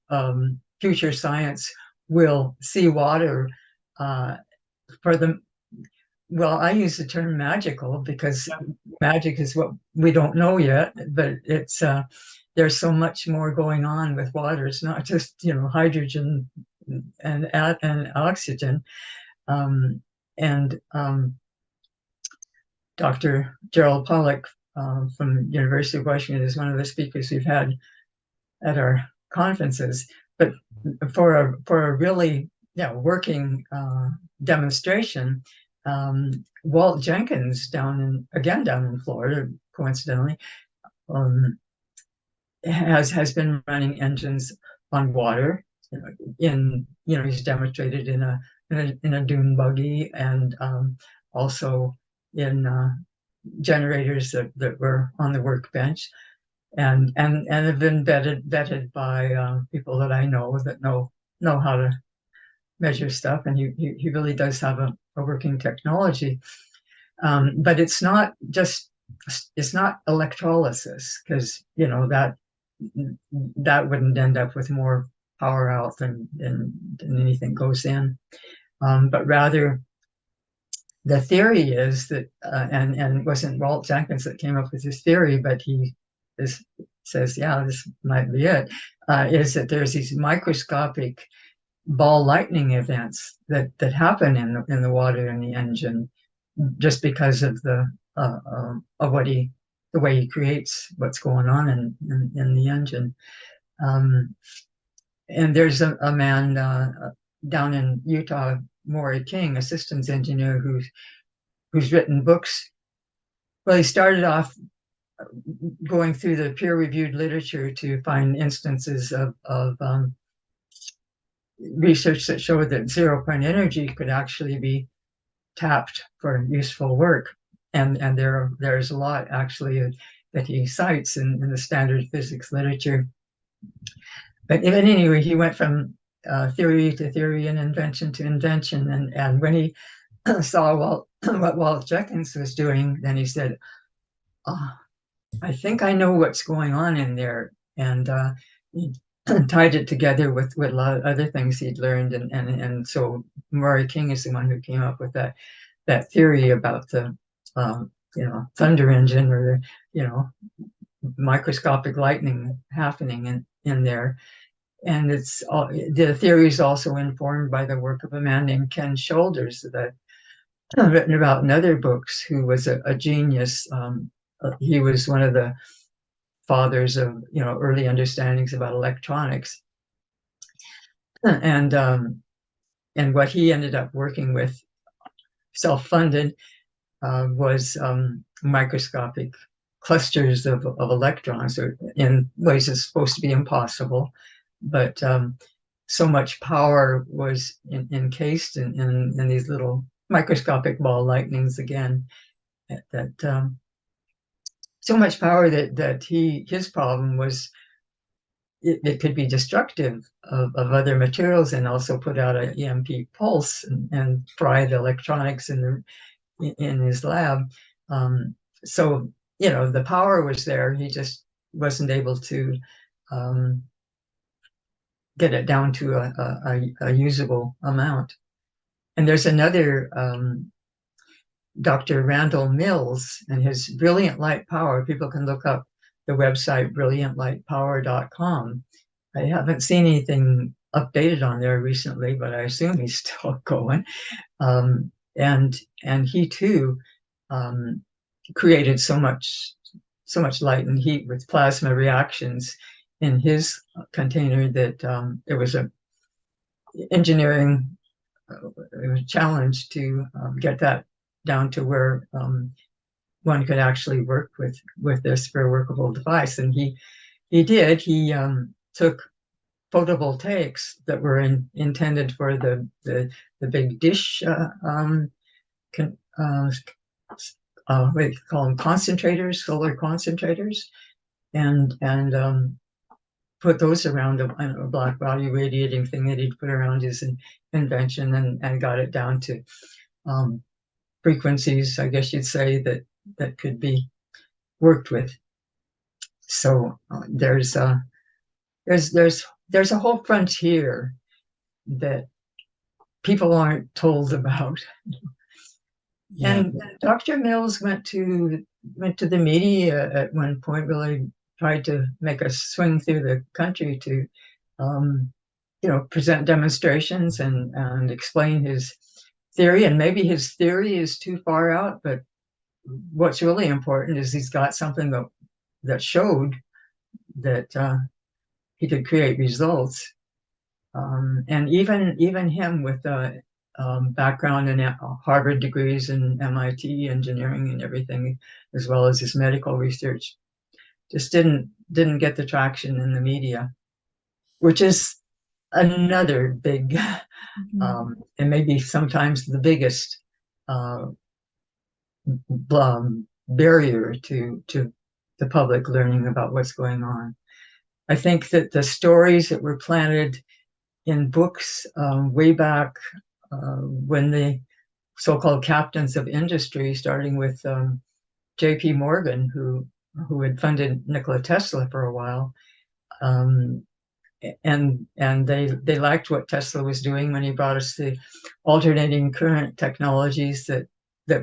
[SPEAKER 3] future science will see water for the, well, I use the term magical because magic is what we don't know yet, but it's there's so much more going on with water. It's not just hydrogen and oxygen. And Dr. Gerald Pollack from University of Washington is one of the speakers we've had at our conferences. But for a really working demonstration, Walt Jenkins down in Florida, coincidentally, has been running engines on water. He's demonstrated in a dune buggy and also in generators that were on the workbench, and have been vetted by people that I know that know how to measure stuff, and he really does have a working technology. But it's not electrolysis, because that wouldn't end up with more power out than anything goes in. But rather, the theory is that, and it wasn't Walt Jenkins that came up with this theory, but he says, yeah, this might be it, is that there's these microscopic ball lightning events that happen in the water in the engine, just because of the way he creates what's going on in the engine. And there's a man down in Utah, Maury King, a systems engineer, who's written books. Well, he started off going through the peer-reviewed literature to find instances of research that showed that zero-point energy could actually be tapped for useful work. And there's a lot actually that he cites in the standard physics literature. But anyway, he went from theory to theory and invention to invention. And when he saw what Walt Jenkins was doing, then he said, oh, I think I know what's going on in there. And he tied it together with a lot of other things he'd learned. And so Maury King is the one who came up with that theory about the thunder engine, or microscopic lightning happening in there. and the theory is also informed by the work of a man named Ken Shoulders that I've written about in other books, who was a genius. He was one of the fathers of early understandings about electronics, and what he ended up working with, self-funded, was microscopic clusters of electrons, or in ways it's supposed to be impossible, but so much power was encased in these little microscopic ball lightnings, again, that so much power that his problem was it could be destructive of other materials, and also put out an EMP pulse and fry the electronics in his lab. So the power was there. He just wasn't able to get it down to a usable amount. And there's another Dr. Randall Mills and his brilliant light power. People can look up the website brilliantlightpower.com. I haven't seen anything updated on there recently, but I assume he's still going. And he too created so much light and heat with plasma reactions in his container that it was a engineering challenge to get that down to where one could actually work with this for a workable device. And he did. He took photovoltaics that were intended for the big dish, what do you call them, concentrators, solar concentrators, and put those around a black body radiating thing that he'd put around his invention, and got it down to frequencies, I guess you'd say, that could be worked with. So there's a whole frontier that people aren't told about. Yeah. And Dr. Mills went to the media at one point, really tried to make a swing through the country to present demonstrations and explain his theory. And maybe his theory is too far out, but what's really important is he's got something that showed that he could create results. And even him, with a background in Harvard degrees and MIT engineering and everything, as well as his medical research, just didn't get the traction in the media, which is another big and maybe sometimes the biggest barrier to the public learning about what's going on. I think that the stories that were planted in books way back when the so-called captains of industry, starting with J.P. Morgan, who had funded Nikola Tesla for a while, and they liked what Tesla was doing when he brought us the alternating current technologies that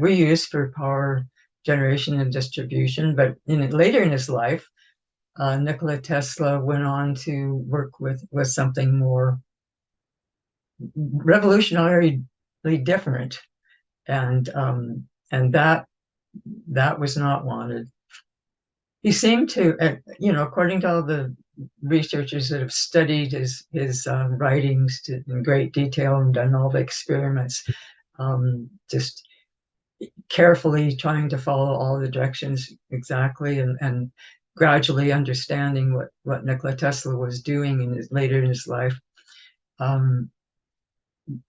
[SPEAKER 3] we use for power generation and distribution. But later in his life, Nikola Tesla went on to work with something more revolutionarily different, and that was not wanted. He seemed to, according to all the researchers that have studied his writings in great detail and done all the experiments, just carefully trying to follow all the directions exactly, and gradually understanding what Nikola Tesla was doing later in his life,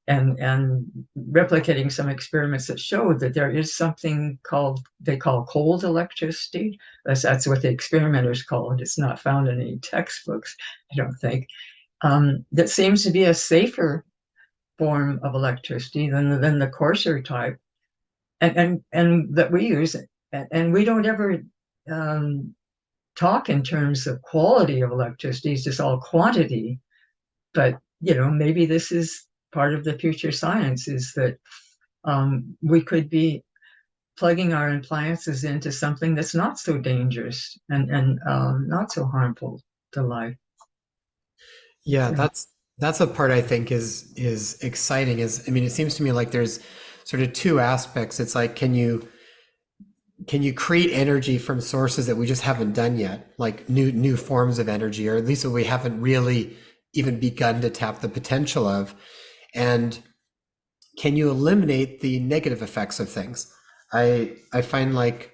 [SPEAKER 3] and replicating some experiments that showed that there is something they call cold electricity. That's what the experimenters call it. It's not found in any textbooks, I don't think. That seems to be a safer form of electricity than the coarser type, and that we use, and we don't ever talk in terms of quality of electricity. It's just all quantity. But maybe this is part of the future science, is that we could be plugging our appliances into something that's not so dangerous and not so harmful to life.
[SPEAKER 1] Yeah,
[SPEAKER 3] Yeah.
[SPEAKER 1] that's a part I think is exciting. Is I mean, it seems to me like there's sort of two aspects. It's like, can you create energy from sources that we just haven't done yet, like new forms of energy, or at least that we haven't really even begun to tap the potential of? And can you eliminate the negative effects of things? I find like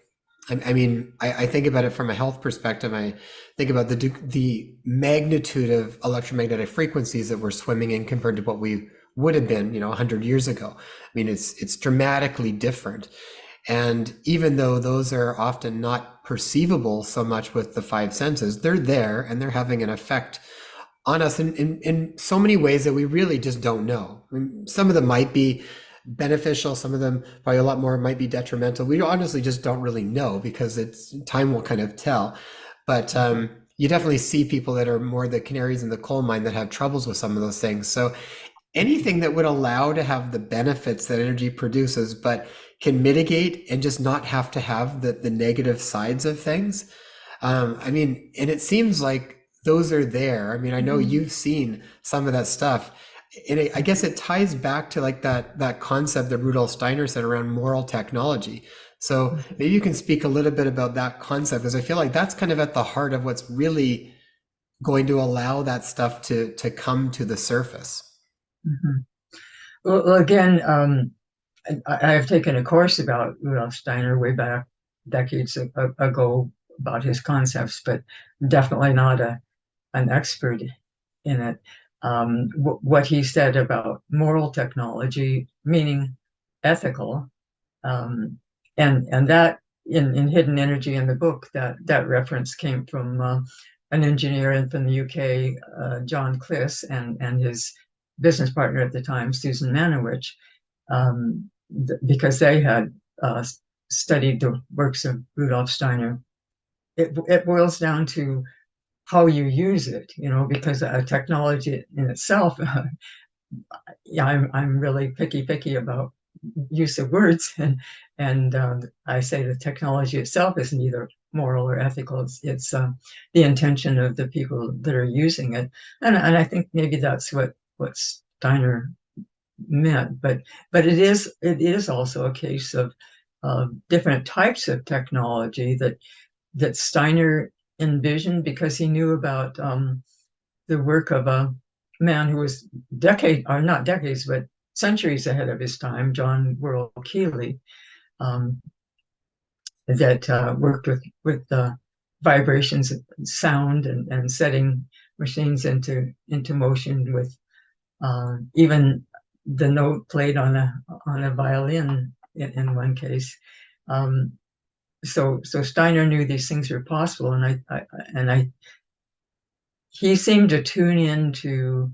[SPEAKER 1] I mean I think about it from a health perspective. I think about the magnitude of electromagnetic frequencies that we're swimming in compared to what we would have been, 100 years ago. I mean, it's dramatically different. And even though those are often not perceivable so much with the five senses, they're there and they're having an effect on us in so many ways that we really just don't know. I mean, some of them might be beneficial, some of them probably a lot more might be detrimental. We honestly just don't really know because it's time will kind of tell. But you definitely see people that are more the canaries in the coal mine that have troubles with some of those things. So anything that would allow to have the benefits that energy produces, but can mitigate and just not have to have the negative sides of things. I mean, and it seems like those are there. I mean, I know
[SPEAKER 2] Mhm.
[SPEAKER 1] you've seen some of that stuff. And I guess it ties back to like that concept that Rudolf Steiner said around moral technology. So maybe you can speak a little bit about that concept, because I feel like that's kind of at the heart of what's really going to allow that stuff to come to the surface.
[SPEAKER 3] Mhm. Well, again, I have taken a course about Rudolf Steiner way back decades ago about his concepts, but definitely not an expert in it. What he said about moral technology, meaning ethical, um, and that in Hidden Energy in the book, that reference came from an engineer from the UK, John Kliss, and his business partner at the time, Susan Manowich, because they had studied the works of Rudolf Steiner. It boils down to how you use it, because a technology in itself, yeah, I'm really picky about use of words, and I say the technology itself is neither moral or ethical. It's the intention of the people that are using it, and I think maybe that's what Steiner meant. But it is also a case of different types of technology that Steiner envisioned because he knew about the work of a man who was or not decades, but centuries ahead of his time, John Worrell Keeley, um, that worked with vibrations, sound, and setting machines into motion with even the note played on a violin in one case. Um, so Steiner knew these things were possible, and he seemed to tune into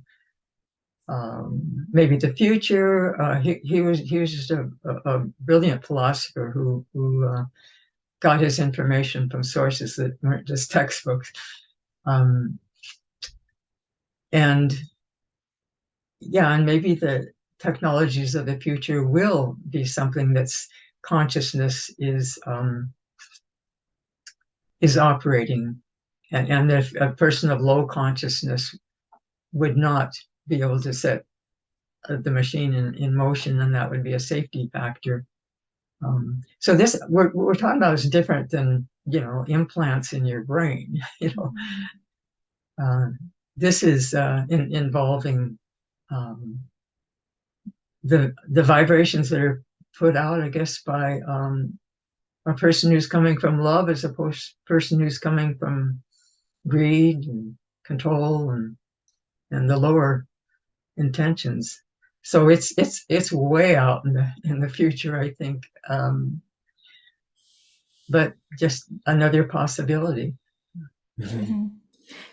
[SPEAKER 3] maybe the future. He was just a brilliant philosopher who got his information from sources that weren't just textbooks. Um, and yeah, and maybe the technologies of the future will be something that's consciousness is operating, and if a person of low consciousness would not be able to set the machine in motion, then that would be a safety factor. So this we're talking about is different than implants in your brain. Uh, this is involving um, the vibrations that are put out, I guess, by a person who's coming from love as opposed to a person who's coming from greed and control and the lower intentions. So it's way out in the future, I think, but just another possibility.
[SPEAKER 1] Mhm.
[SPEAKER 2] Mhm.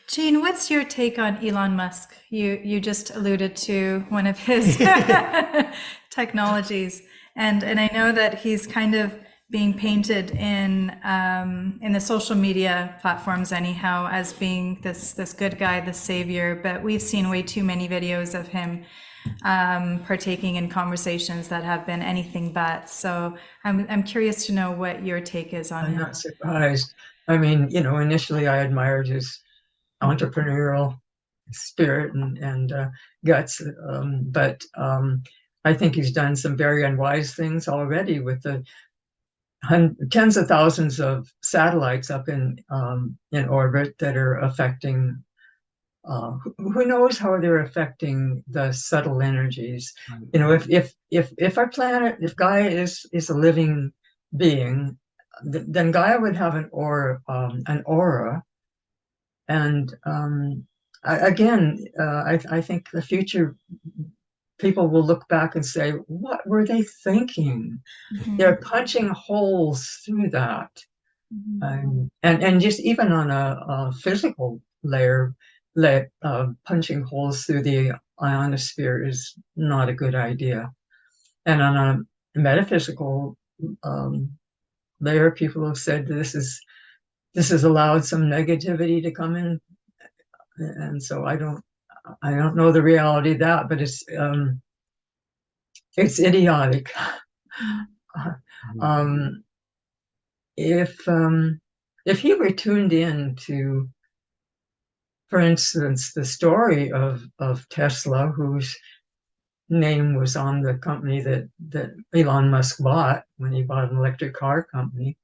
[SPEAKER 2] Jeane, what's your take on Elon Musk? You just alluded to one of his technologies, and I know that he's kind of being painted in the social media platforms anyhow as being this good guy, this savior. But we've seen way too many videos of him partaking in conversations that have been anything but. So I'm curious to know what your take is on
[SPEAKER 3] I'm
[SPEAKER 2] him.
[SPEAKER 3] not surprised. I mean, initially I admired his entrepreneurial spirit and guts. But I think he's done some very unwise things already with the tens of thousands of satellites up in orbit that are affecting. Who knows how they're affecting the subtle energies? You know, if our planet, if Gaia is a living being, then Gaia would have an aura, and I think the future people will look back and say, what were they thinking?
[SPEAKER 2] Mhm.
[SPEAKER 3] They're punching holes through that. And just even on a physical layer, punching holes through the ionosphere is not a good idea. And on a metaphysical layer, people have said this has allowed some negativity to come in, and so I don't know the reality of that, but it's idiotic. um, if he were tuned in to, for instance, the story of Tesla, whose name was on the company that Elon Musk bought when he bought an electric car company,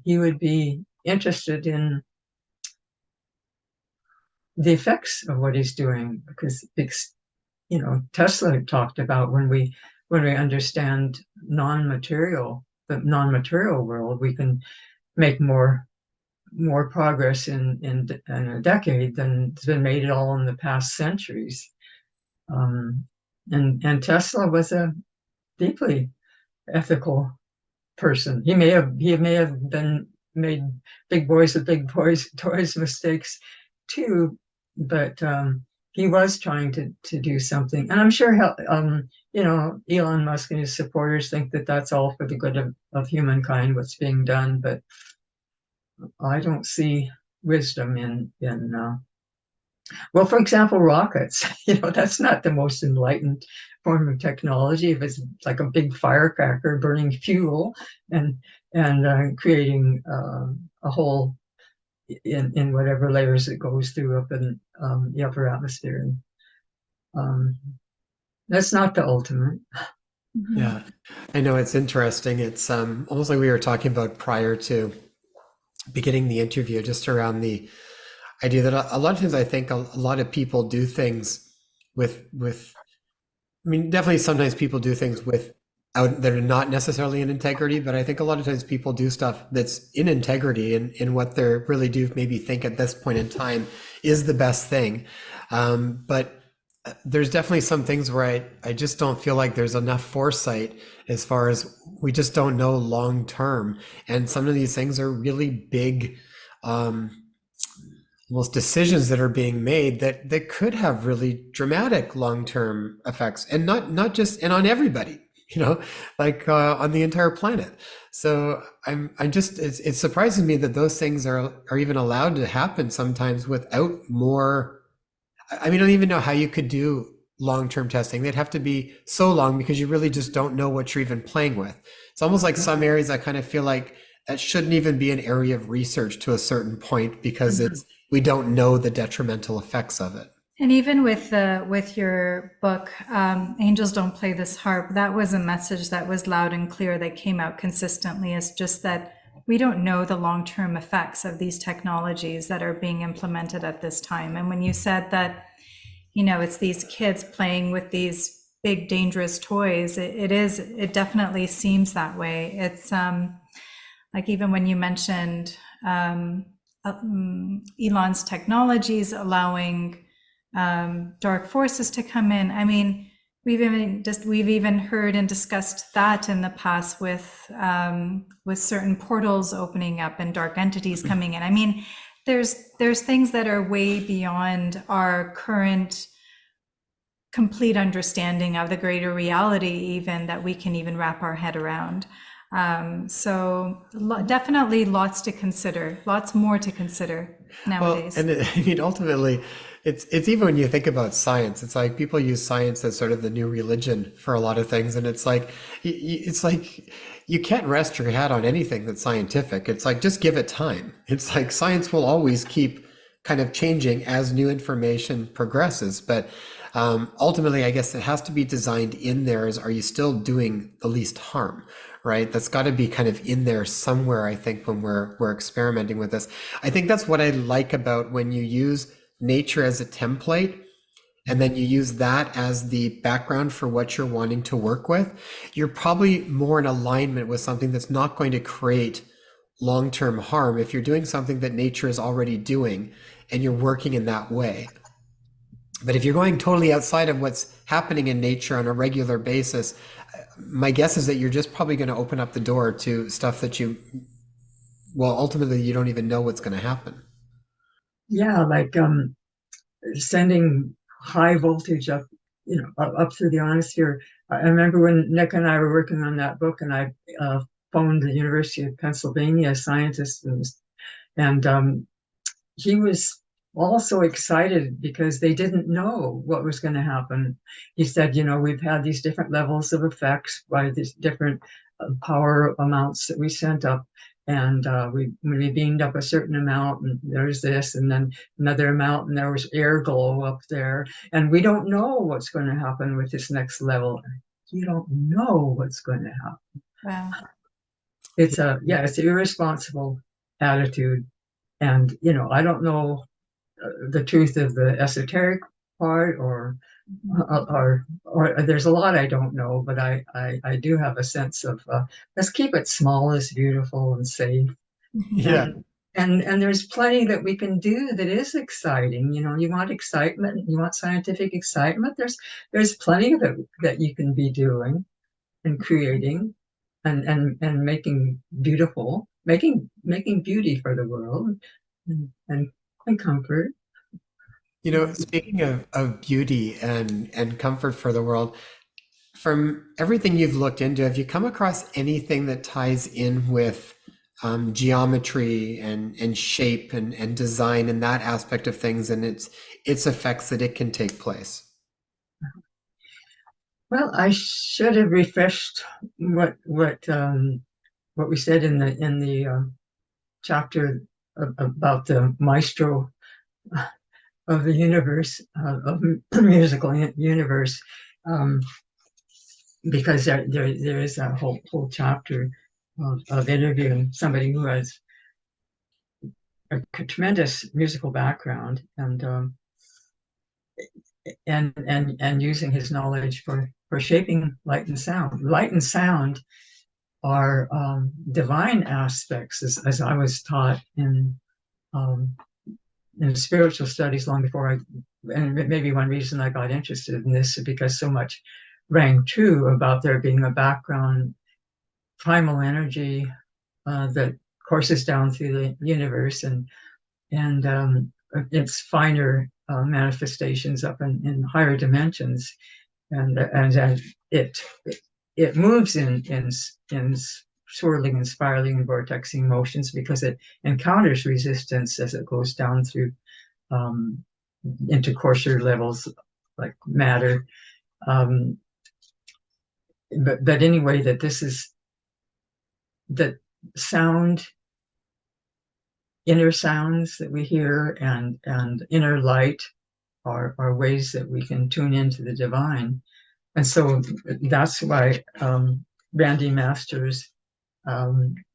[SPEAKER 3] he would be interested in the effects of what he's doing, because Tesla talked about when we understand the non-material world, we can make more progress in a decade than has been made at all in the past centuries. And Tesla was a deeply ethical person. He may have been made big boys with big boys toys mistakes too, but he was trying to do something. And I'm sure Elon Musk and his supporters think that that's all for the good of humankind, what's being done, but I don't see wisdom in well, for example, rockets. That's not the most enlightened form of technology. If it's like a big firecracker burning fuel and creating a hole in whatever layers it goes through up in the upper atmosphere. That's not the ultimate.
[SPEAKER 1] Yeah, I know it's interesting. It's almost like we were talking about prior to beginning the interview, just around the idea that a lot of times I think a lot of people do things with I mean, definitely sometimes people do things that are not necessarily in integrity, but I think a lot of times people do stuff that's in integrity in what they really do maybe think at this point in time is the best thing. But there's definitely some things where I just don't feel like there's enough foresight, as far as we just don't know long term. And some of these things are really big, almost decisions that are being made that could have really dramatic long-term effects, and not just and on everybody, like on the entire planet. So I'm just it surprises me that those things are even allowed to happen sometimes without more. I mean, I don't even know how you could do long-term testing. They'd have to be so long, because you really just don't know what you're even playing with. It's almost like some areas I kind of feel like that shouldn't even be an area of research to a certain point, because we don't know the detrimental effects of it.
[SPEAKER 2] And even with your book, Angels Don't Play This Harp, that was a message that was loud and clear, that came out consistently. It's just that we don't know the long-term effects of these technologies that are being implemented at this time. And when you said that, it's these kids playing with these big dangerous toys, it definitely seems that way. It's like, even when you mentioned Elon's technologies allowing dark forces to come in. I mean, we've even heard and discussed that in the past with certain portals opening up and dark entities coming in. I mean, there's things that are way beyond our current complete understanding of the greater reality, even, that we can even wrap our head around. So definitely lots to consider, lots more to consider nowadays.
[SPEAKER 1] Well, and I mean, ultimately, it's even when you think about science, it's like people use science as sort of the new religion for a lot of things, and it's like you can't rest your hat on anything that's scientific. It's like, just give it time. It's like science will always keep kind of changing as new information progresses. But ultimately, I guess it has to be designed in there as, are you still doing the least harm, right? That's got to be kind of in there somewhere, I think, when we're experimenting with this. I think that's what I like about when you use nature as a template, and then you use that as the background for what you're wanting to work with. You're probably more in alignment with something that's not going to create long-term harm if you're doing something that nature is already doing and you're working in that way. But if you're going totally outside of what's happening in nature on a regular basis, my guess is that you're just probably going to open up the door to stuff that well, ultimately you don't even know what's going to happen.
[SPEAKER 3] Yeah, like sending high voltage up, up through the ionosphere. I remember when Nick and I were working on that book, and I phoned the University of Pennsylvania scientist, and he was also excited because they didn't know what was going to happen. He said, we've had these different levels of effects by these different power amounts that we sent up. And we beamed up a certain amount, and there's this, and then another amount, and there was air glow up there. And we don't know what's going to happen with this next level. You don't know what's going to happen.
[SPEAKER 2] Wow.
[SPEAKER 3] It's it's an irresponsible attitude. And, I don't know the truth of the esoteric part, or there's a lot I don't know, but I do have a sense of let's keep it small, as beautiful and safe.
[SPEAKER 1] Yeah.
[SPEAKER 3] And there's plenty that we can do that is exciting. You want excitement, you want scientific excitement. There's plenty that you can be doing and creating and making beautiful, making beauty for the world, and comfort.
[SPEAKER 1] Speaking of beauty and comfort for the world, from everything you've looked into, have you come across anything that ties in with geometry and shape and design and that aspect of things and its effects that it can take place?
[SPEAKER 3] Well, I should have refreshed what we said in the chapter about the maestro of the universe, of the musical universe, because there is a whole chapter of interviewing somebody who has a tremendous musical background, and using his knowledge for shaping light and sound. Light and sound are divine aspects, as I was taught in spiritual studies long before and maybe one reason I got interested in this is because so much rang true about there being a background primal energy that courses down through the universe, and its finer manifestations up in higher dimensions, and it moves in swirling and spiraling and vortexing motions because it encounters resistance as it goes down through into coarser levels like matter. But anyway, that sound, inner sounds that we hear, and inner light are ways that we can tune into the divine. And so that's why Randy Masters'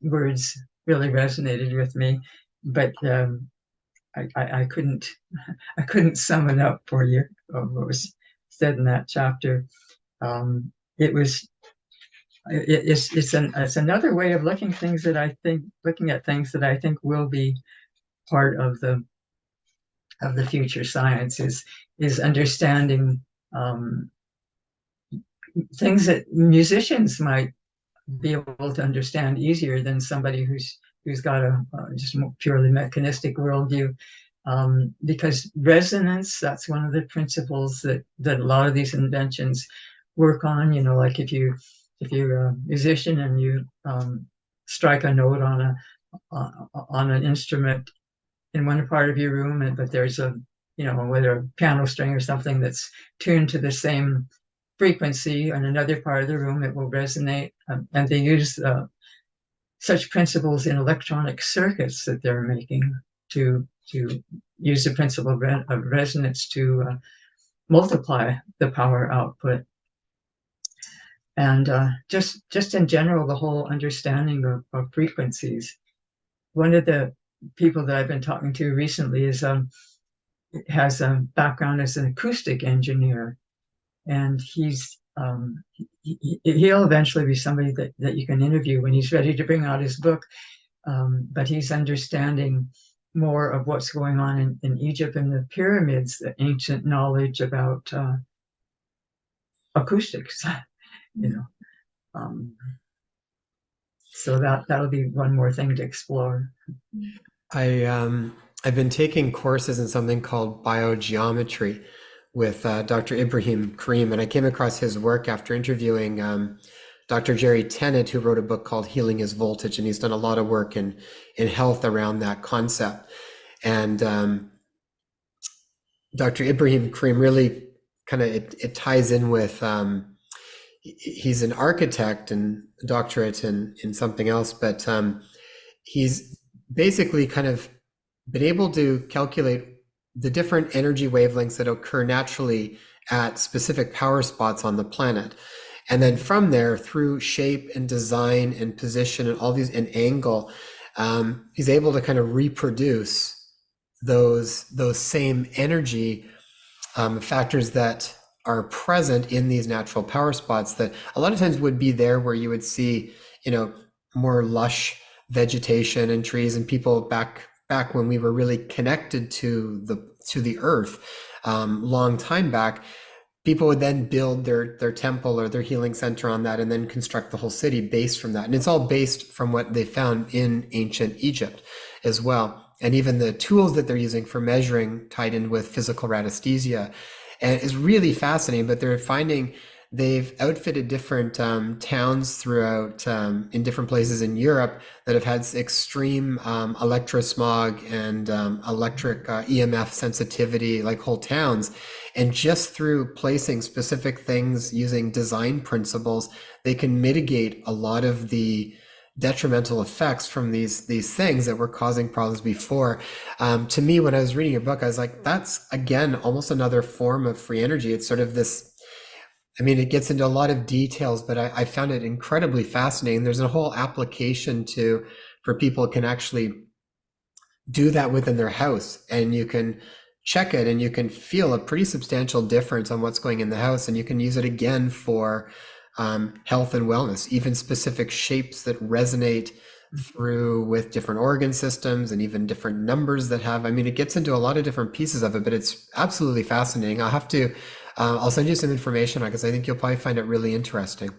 [SPEAKER 3] words really resonated with me. But I couldn't sum it up for you, what was said in that chapter. It's another way of looking at things that I think will be part of the future science, is understanding things that musicians might be able to understand easier than somebody who's got a just purely mechanistic worldview. Because resonance, that's one of the principles that a lot of these inventions work on. Like if you're a musician and you strike a note on an instrument in one part of your room, but there's whether a piano string or something that's tuned to the same frequency in another part of the room, it will resonate. And they use such principles in electronic circuits that they're making to to use the principle of resonance to multiply the power output. And just in general, the whole understanding of frequencies. One of the people that I've been talking to recently has a background as an acoustic engineer, and he'll eventually be somebody that you can interview when he's ready to bring out his book. But he's understanding more of what's going on in Egypt and the pyramids, the ancient knowledge about acoustics, you know. So that'll be one more thing to explore.
[SPEAKER 1] I've been taking courses in something called biogeometry with Dr. Ibrahim Karim, and I came across his work after interviewing Dr. Jerry Tennant, who wrote a book called Healing Is Voltage, and he's done a lot of work in health around that concept. And Dr. Ibrahim Karim really kind of it ties in with he's an architect and doctorate in something else, but he's basically kind of been able to calculate the different energy wavelengths that occur naturally at specific power spots on the planet. And then from there, through shape and design and position and all these and angle, he's able to kind of reproduce those same energy factors that are present in these natural power spots that a lot of times would be there where you would see, more lush vegetation and trees, and people back when we were really connected to the earth, long time back, people would then build their temple or their healing center on that and then construct the whole city based from that. And it's all based from what they found in ancient Egypt as well. And even the tools that they're using for measuring tied in with physical radiesthesia. And it's really fascinating, but they're finding they've outfitted different towns throughout in different places in Europe that have had extreme electrosmog and electric EMF sensitivity, like whole towns. And just through placing specific things using design principles, they can mitigate a lot of the detrimental effects from these things that were causing problems before. To me, when I was reading your book, I was like, that's again almost another form of free energy. It's sort of this, it gets into a lot of details, but I found it incredibly fascinating. There's a whole application for people who can actually do that within their house, and you can check it and you can feel a pretty substantial difference on what's going in the house, and you can use it again for health and wellness, even specific shapes that resonate through with different organ systems and even different numbers that have, it gets into a lot of different pieces of it, but it's absolutely fascinating. I'll send you some information on it because I think you'll probably find it really interesting.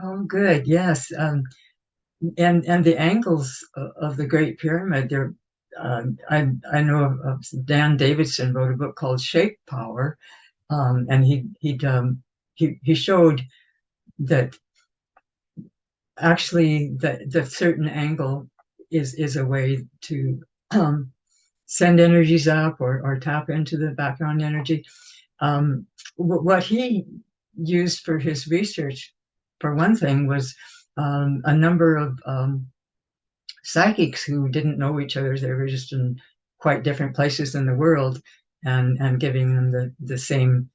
[SPEAKER 3] Oh, good. Yes. And the angles of the Great Pyramid, they're, I know of Dan Davidson wrote a book called Shape Power. And he showed that actually the certain angle is a way to send energies up or tap into the background energy. What he used for his research, for one thing, was a number of psychics who didn't know each other. They were just in quite different places in the world, and giving them the same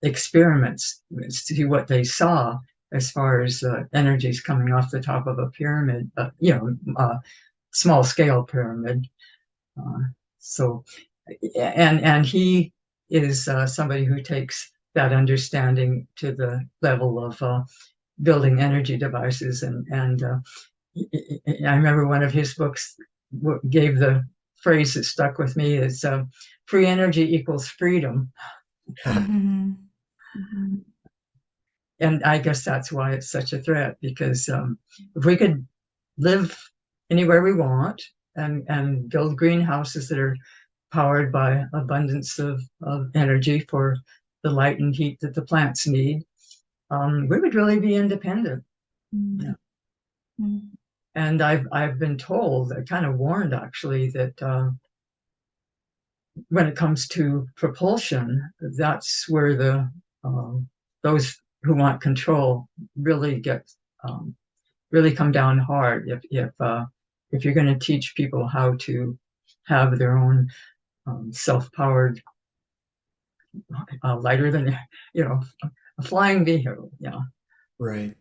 [SPEAKER 3] experiments to see what they saw as far as energies coming off the top of a pyramid, small scale pyramid. And he is somebody who takes that understanding to the level of building energy devices. And I remember one of his books gave the phrase that stuck with me is free energy equals freedom.
[SPEAKER 2] Mm-hmm. Mm-hmm.
[SPEAKER 3] And I guess that's why it's such a threat, because if we could live anywhere we want and build greenhouses that are powered by abundance of energy for the light and heat that the plants need, we would really be independent.
[SPEAKER 2] Mm-hmm.
[SPEAKER 3] Yeah.
[SPEAKER 2] Mm-hmm.
[SPEAKER 3] And I've been told, kind of warned actually, that when it comes to propulsion, that's where those who want control really really come down hard. If you're going to teach people how to have their own self-powered, lighter than, a flying vehicle. Yeah.
[SPEAKER 1] Right.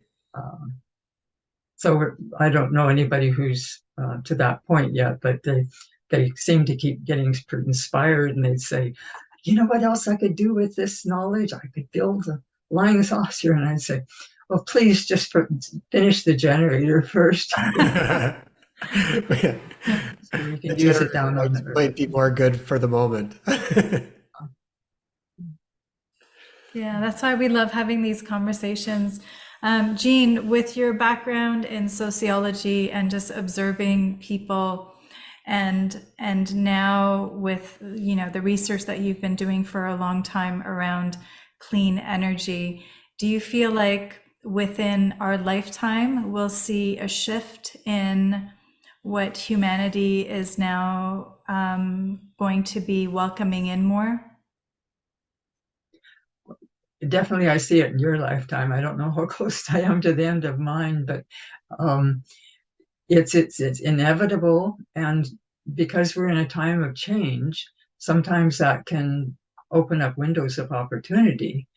[SPEAKER 3] So I don't know anybody who's to that point yet, but they seem to keep getting inspired, and they'd say, you know what else I could do with this knowledge? I could build a flying saucer. And I'd say, well, please just finish the generator first.
[SPEAKER 1] Yeah.
[SPEAKER 3] So we
[SPEAKER 1] The
[SPEAKER 3] can use it
[SPEAKER 1] generator
[SPEAKER 3] down on the Earth.
[SPEAKER 1] might be more good for the moment.
[SPEAKER 2] Yeah, that's why we love having these conversations. Jeane, with your background in sociology and just observing people, and now with the research that you've been doing for a long time around clean energy, do you feel like within our lifetime we'll see a shift in what humanity is now going to be welcoming in more?
[SPEAKER 3] Definitely, I see it in your lifetime. I don't know how close I am to the end of mine, but um, it's inevitable. And because we're in a time of change, sometimes that can open up windows of opportunity.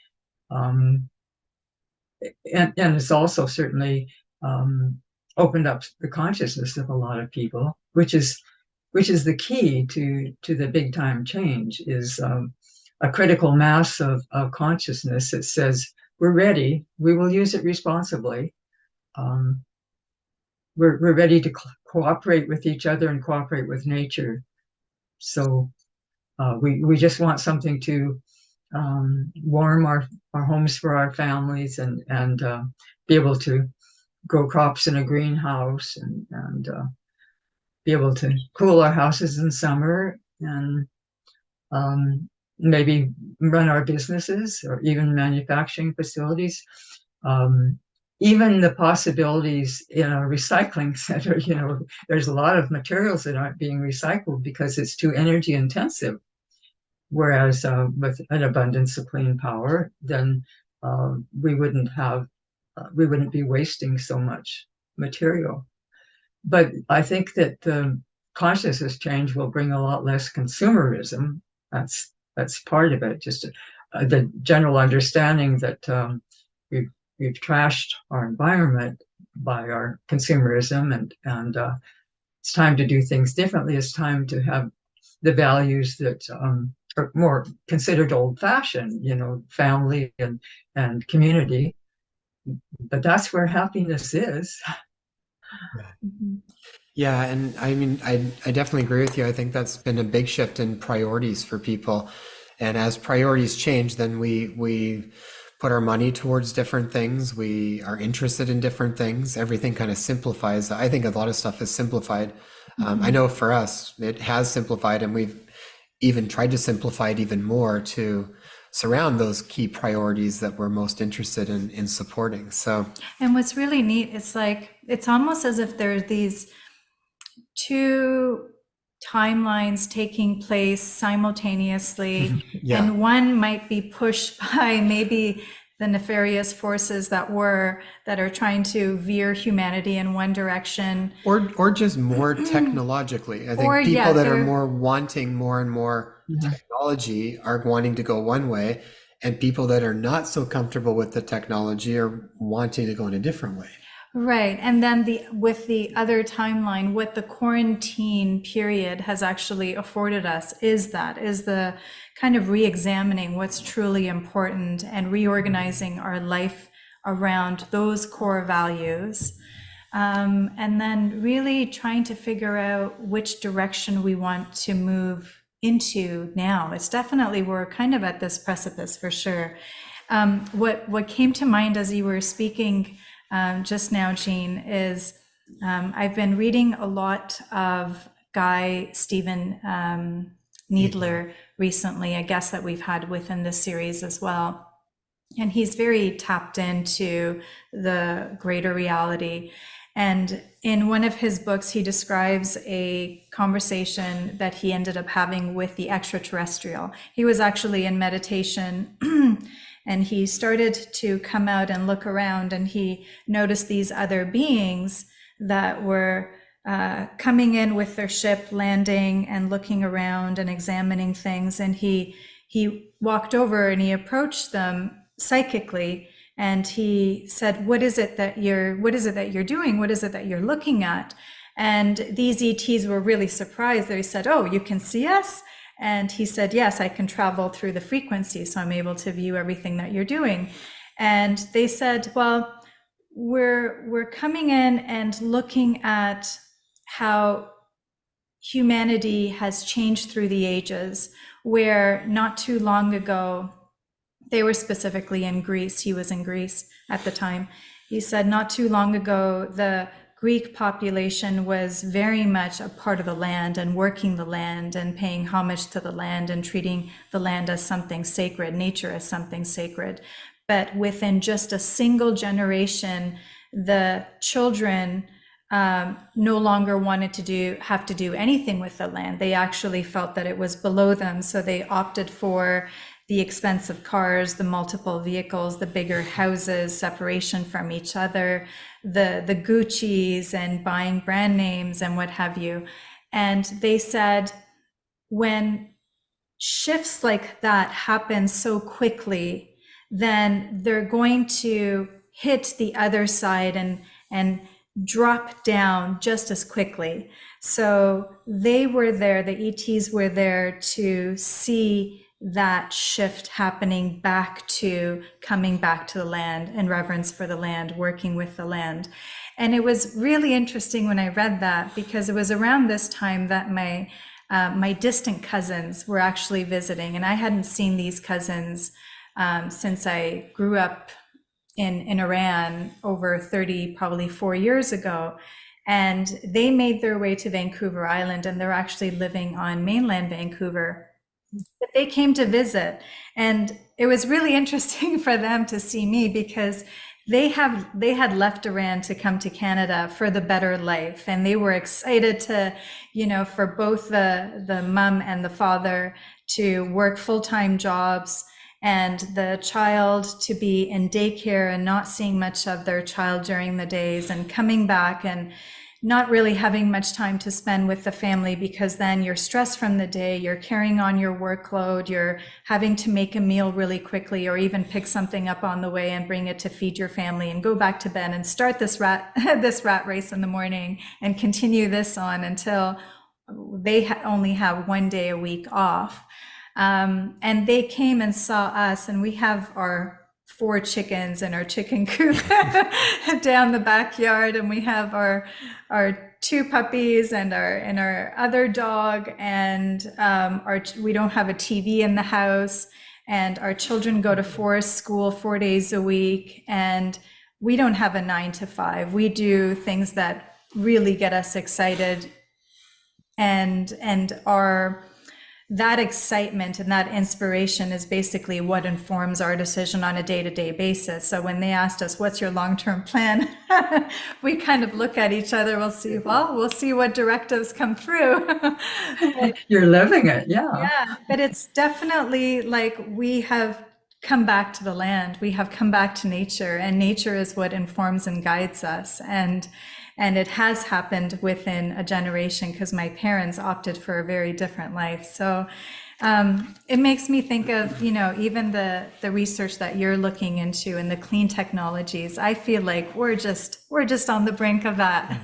[SPEAKER 3] Um, and it's also certainly opened up the consciousness of a lot of people, which is the key to the big time change, is a critical mass of consciousness that says, we're ready, we will use it responsibly. Um, we're ready to cooperate with each other and cooperate with nature. So we just want something to warm our homes for our families, and be able to grow crops in a greenhouse, and be able to cool our houses in summer, and maybe run our businesses or even manufacturing facilities. Even the possibilities in a recycling center, there's a lot of materials that aren't being recycled because it's too energy intensive. Whereas with an abundance of clean power, then we wouldn't be wasting so much material. But I think that the consciousness change will bring a lot less consumerism. That's part of it. Just the general understanding that we've trashed our environment by our consumerism, and it's time to do things differently. It's time to have the values that are more considered old-fashioned, family and community. But that's where happiness is.
[SPEAKER 1] Yeah, and I mean, I definitely agree with you. I think that's been a big shift in priorities for people. And as priorities change, then we put our money towards different things. We are interested in different things. Everything kind of simplifies. I think a lot of stuff is simplified. I know for us, it has simplified, and we've even tried to simplify it even more to surround those key priorities that we're most interested in supporting. So,
[SPEAKER 2] And what's really neat, it's almost as if there's these two timelines taking place simultaneously,
[SPEAKER 1] yeah.
[SPEAKER 2] and one might be pushed by maybe the nefarious forces that are trying to veer humanity in one direction,
[SPEAKER 1] Or just more technologically. I think
[SPEAKER 2] or
[SPEAKER 1] people that are
[SPEAKER 2] they're
[SPEAKER 1] more wanting more and more technology are wanting to go one way, and people that are not so comfortable with the technology are wanting to go in a different way.
[SPEAKER 2] right. And then with the other timeline, what the quarantine period has actually afforded us is the kind of re-examining what's truly important and reorganizing our life around those core values. And then really trying to figure out which direction we want to move into now. It's definitely, we're kind of at this precipice for sure. What came to mind as you were speaking just now, Jeane, is I've been reading a lot of Guy Stephen Needler recently, a guest that we've had within this series as well. And he's very tapped into the greater reality. And in one of his books, he describes a conversation that he ended up having with the extraterrestrial. He was actually in meditation and he started to come out and look around, and he noticed these other beings that were coming in with their ship, landing and looking around and examining things. And he walked over and he approached them psychically, and he said, what is it that you're doing? What is it that you're looking at? And these ETs were really surprised. They said, oh, you can see us? And he said, yes, I can travel through the frequency, so I'm able to view everything that you're doing. And they said, well, we're coming in and looking at how humanity has changed through the ages, where not too long ago, they were specifically in Greece. He was in Greece at the time. He said not too long ago, the Greek population was very much a part of the land and working the land and paying homage to the land and treating the land as something sacred, nature as something sacred. But within just a single generation, the children no longer wanted to have to do anything with the land. They actually felt that it was below them, so they opted for the expensive cars, the multiple vehicles, the bigger houses, separation from each other, the Gucci's and buying brand names and what have you. And they said, when shifts like that happen so quickly, then they're going to hit the other side and drop down just as quickly. So they were there, the ETs were there to see that shift happening coming back to the land, in reverence for the land, working with the land. And it was really interesting when I read that, because it was around this time that my distant cousins were actually visiting, and I hadn't seen these cousins since I grew up in Iran over 30, probably 4 years ago. And they made their way to Vancouver Island, and they're actually living on mainland Vancouver. But they came to visit, and it was really interesting for them to see me, because they had left Iran to come to Canada for the better life, and they were excited to, for both the mom and the father to work full-time jobs, and the child to be in daycare and not seeing much of their child during the days, and coming back and not really having much time to spend with the family, because then you're stressed from the day, you're carrying on your workload, you're having to make a meal really quickly, or even pick something up on the way and bring it to feed your family and go back to bed and start this rat race in the morning and continue this on until they only have 1 day a week off. And they came and saw us, and we have our 4 chickens in our chicken coop down the backyard, and we have our 2 puppies and our other dog, and we don't have a TV in the house, and our children go to forest school 4 days a week, and we don't have a 9 to 5. We do things that really get us excited, and that excitement and that inspiration is basically what informs our decision on a day-to-day basis. So when they asked us, what's your long-term plan? We kind of look at each other, we'll see what directives come through.
[SPEAKER 3] You're living it, yeah.
[SPEAKER 2] Yeah, but it's definitely like we have come back to the land, we have come back to nature, and nature is what informs and guides us. And it has happened within a generation, because my parents opted for a very different life. So it makes me think of, even the research that you're looking into and the clean technologies. I feel like we're just on the brink of that.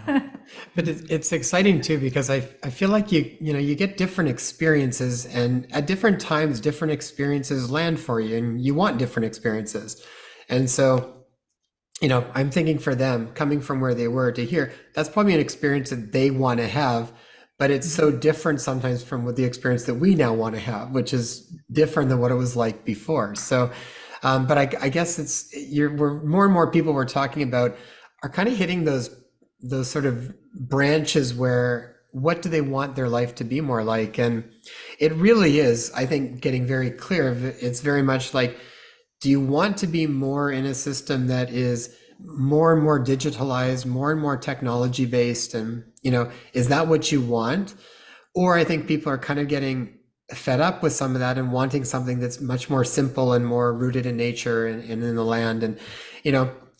[SPEAKER 1] But it's exciting too, because I feel like you get different experiences, and at different times, different experiences land for you, and you want different experiences. And so, I'm thinking for them, coming from where they were to here, that's probably an experience that they want to have, but it's so different sometimes from what the experience that we now want to have, which is different than what it was like before. So, but I guess we're more and more people we're talking about are kind of hitting those sort of branches where, what do they want their life to be more like? And it really is, I think, getting very clear. It's very much like, do you want to be more in a system that is more and more digitalized, more and more technology based? And, is that what you want? Or I think people are kind of getting fed up with some of that and wanting something that's much more simple and more rooted in nature and in the land. And,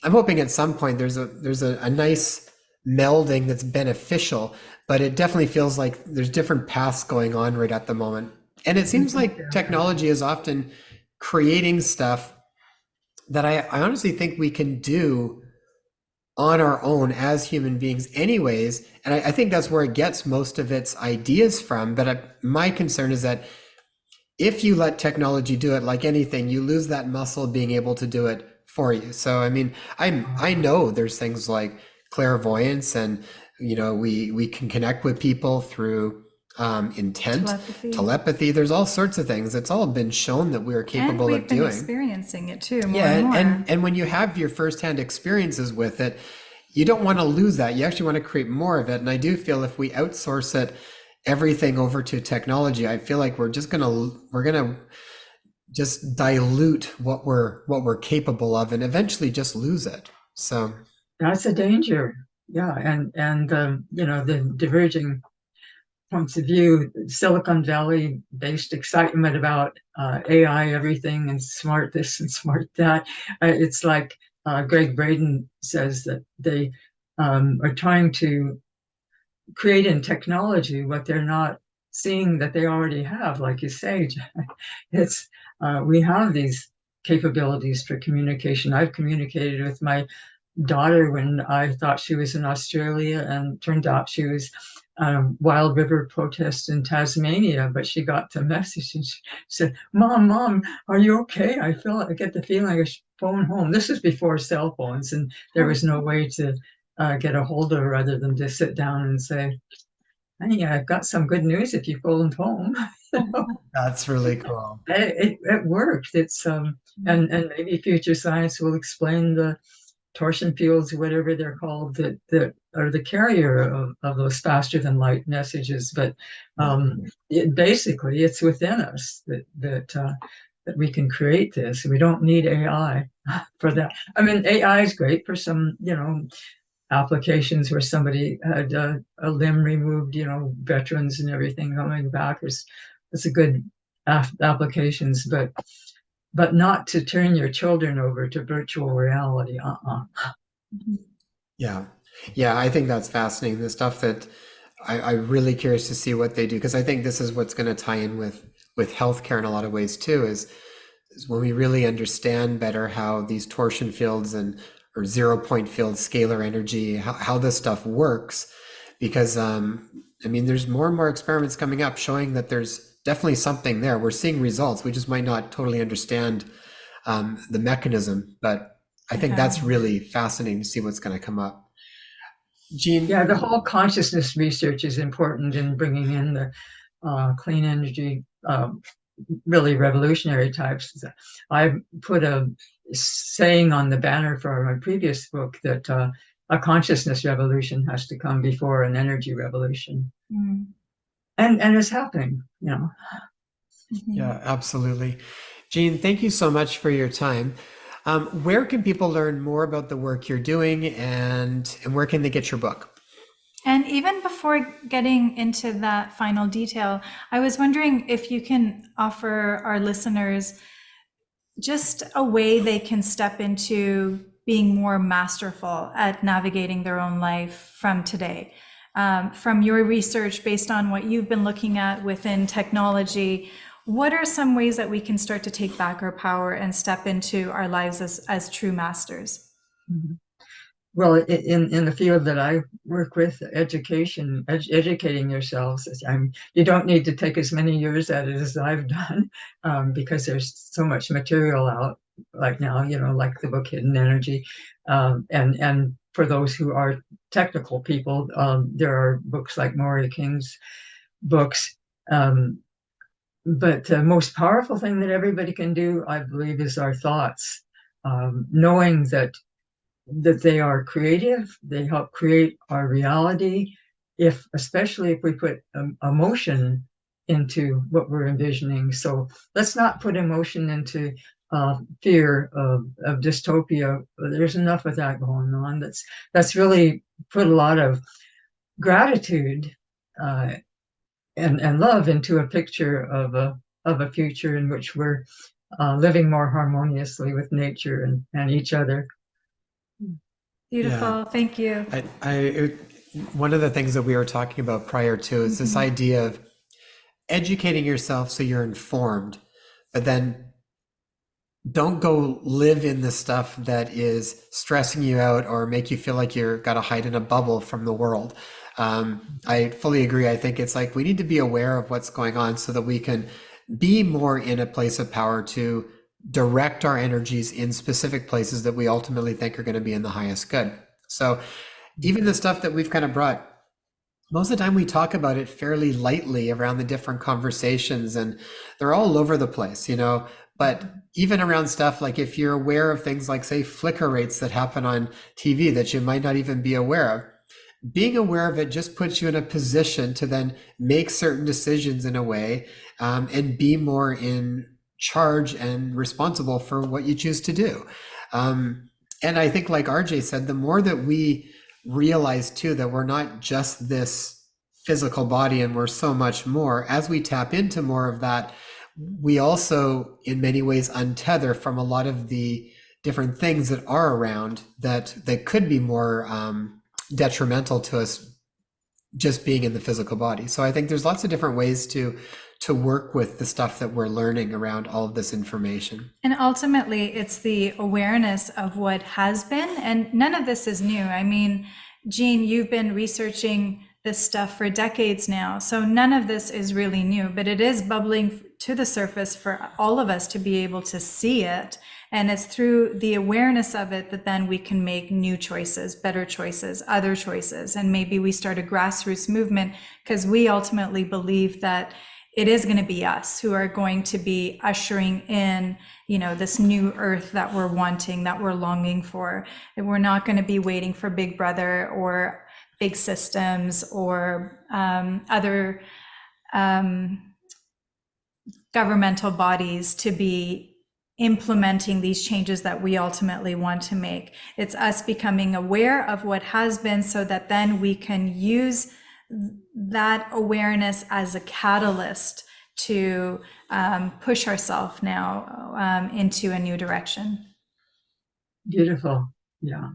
[SPEAKER 1] I'm hoping at some point there's a nice melding that's beneficial, but it definitely feels like there's different paths going on right at the moment. And it seems like technology is often creating stuff that I honestly think we can do on our own as human beings anyways. And I think that's where it gets most of its ideas from. But my concern is that if you let technology do it, like anything, you lose that muscle of being able to do it for you. So I mean, I know there's things like clairvoyance, and we can connect with people through intent,
[SPEAKER 2] Telepathy.
[SPEAKER 1] telepathy. There's all sorts of things. It's all been shown that we are
[SPEAKER 2] And
[SPEAKER 1] capable of
[SPEAKER 2] we've been
[SPEAKER 1] doing.
[SPEAKER 2] experiencing it too, more
[SPEAKER 1] Yeah,
[SPEAKER 2] and more.
[SPEAKER 1] and when you have your firsthand experiences with it, you don't want to lose that. You actually want to create more of it. And I do feel if we outsource it, everything over to technology, I feel like we're gonna just dilute what we're capable of, and eventually just lose it. So
[SPEAKER 3] That's a danger. Yeah, and the diverging points of view, Silicon Valley based excitement about AI everything and smart this and smart that. It's like Greg Braden says that they are trying to create in technology what they're not seeing that they already have. Like you say, it's we have these capabilities for communication. I've communicated with my daughter when I thought she was in Australia, and turned out she was wild river protest in Tasmania. But she got the message and she said, "Mom, are you okay? I get the feeling I should phone home." This is before cell phones, and there was no way to get a hold of her other than to sit down and say, "Honey, I've got some good news if you phoned home."
[SPEAKER 1] that's really cool.
[SPEAKER 3] It worked. It's and maybe future science will explain the torsion fields, whatever they're called, that are the carrier of those faster than light messages. But
[SPEAKER 1] Yeah.
[SPEAKER 3] basically, it's within us that we can create this. We don't need AI for that. I mean, AI is great for some, applications where somebody had a limb removed, veterans and everything coming back. It's a good applications, but not to turn your children over to virtual reality.
[SPEAKER 1] Yeah. Yeah, I think that's fascinating. The stuff that I'm really curious to see what they do, because I think this is what's going to tie in with healthcare in a lot of ways too, is when we really understand better how these torsion fields and or zero point field scalar energy, how this stuff works. Because I mean, there's more and more experiments coming up showing that there's definitely something there. We're seeing results. We just might not totally understand the mechanism, but I think
[SPEAKER 2] Yeah.
[SPEAKER 1] that's really fascinating to see what's going to come up.
[SPEAKER 3] Yeah,
[SPEAKER 1] Jeane,
[SPEAKER 3] the whole consciousness research is important in bringing in the clean energy, really revolutionary types. I put a saying on the banner for my previous book that a consciousness revolution has to come before an energy revolution,
[SPEAKER 2] Mm.
[SPEAKER 3] and it's happening.
[SPEAKER 1] yeah, absolutely. Jeane, thank you so much for your time. Where can people learn more about the work you're doing, and where can they get your book?
[SPEAKER 2] And even before getting into that final detail, I was wondering if you can offer our listeners just a way they can step into being more masterful at navigating their own life from today. From your research, based on what you've been looking at within technology, what are some ways that we can start to take back our power and step into our lives as true masters?
[SPEAKER 3] Mhm. Well, in the field that I work with, education, educating yourselves, you don't need to take as many years at it as I've done, because there's so much material out like now, like the book Hidden Energy. And for those who are technical people, there are books like Maury King's books. But the most powerful thing that everybody can do, I believe, is our thoughts. Knowing that they are creative, they help create our reality. Especially if we put emotion into what we're envisioning. So let's not put emotion into fear of dystopia. There's enough of that going on. That's really put a lot of gratitude uh, and love into a picture of a future in which we're living more harmoniously with nature and each other.
[SPEAKER 2] Beautiful. Thank you.
[SPEAKER 1] One of the things that we were talking about prior to is this idea of educating yourself so you're informed, but then don't go live in the stuff that is stressing you out or make you feel like you're got to hide in a bubble from the world. I fully agree. I think it's like we need to be aware of what's going on so that we can be more in a place of power to direct our energies in specific places that we ultimately think are going to be in the highest good. So even the stuff that we've kind of brought, most of the time we talk about it fairly lightly around the different conversations, and they're all over the place, but even around stuff like if you're aware of things like, say, flicker rates that happen on TV that you might not even be aware of, being aware of it just puts you in a position to then make certain decisions in a way, and be more in charge and responsible for what you choose to do. And I think, like RJ said, the more that we realize too that we're not just this physical body and we're so much more, as we tap into more of that, we also in many ways untether from a lot of the different things that are around that could be more detrimental to us just being in the physical body. So I think there's lots of different ways to work with the stuff that we're learning around all of this information.
[SPEAKER 2] And ultimately, it's the awareness of what has been, and none of this is new. I mean, Jeane, you've been researching this stuff for decades now, so none of this is really new, but it is bubbling to the surface for all of us to be able to see it. And it's through the awareness of it that then we can make new choices, better choices, other choices. And maybe we start a grassroots movement because we ultimately believe that it is going to be us who are going to be ushering in, this new earth that we're wanting, that we're longing for. And we're not going to be waiting for Big Brother or big systems or other governmental bodies to be implementing these changes that we ultimately want to make. It's us becoming aware of what has been so that then we can use that awareness as a catalyst to push ourselves now into a new direction.
[SPEAKER 3] Beautiful. Yeah.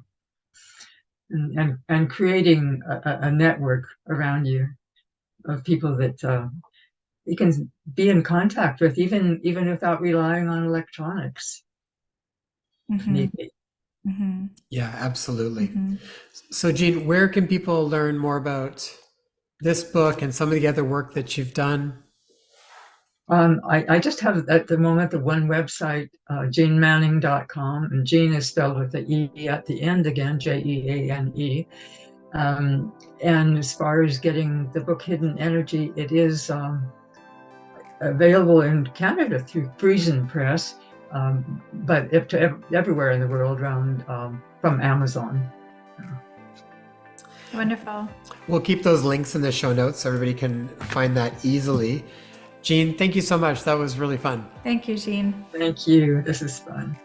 [SPEAKER 3] And creating a network around you of people that you can be in contact with, even without relying on electronics. Maybe.
[SPEAKER 1] Yeah, absolutely. So Jeane, where can people learn more about this book and some of the other work that you've done?
[SPEAKER 3] I just have at the moment the one website, JeaneManning.com, and Jeane is spelled with the E at the end again, Jeane. And as far as getting the book Hidden Energy, it is available in Canada through Friesen Press, but everywhere in the world around from Amazon.
[SPEAKER 2] Wonderful.
[SPEAKER 1] We'll keep those links in the show notes so everybody can find that easily. Jeane, thank you so much. That was really fun.
[SPEAKER 2] Thank you, Jeane.
[SPEAKER 3] Thank you. This is fun.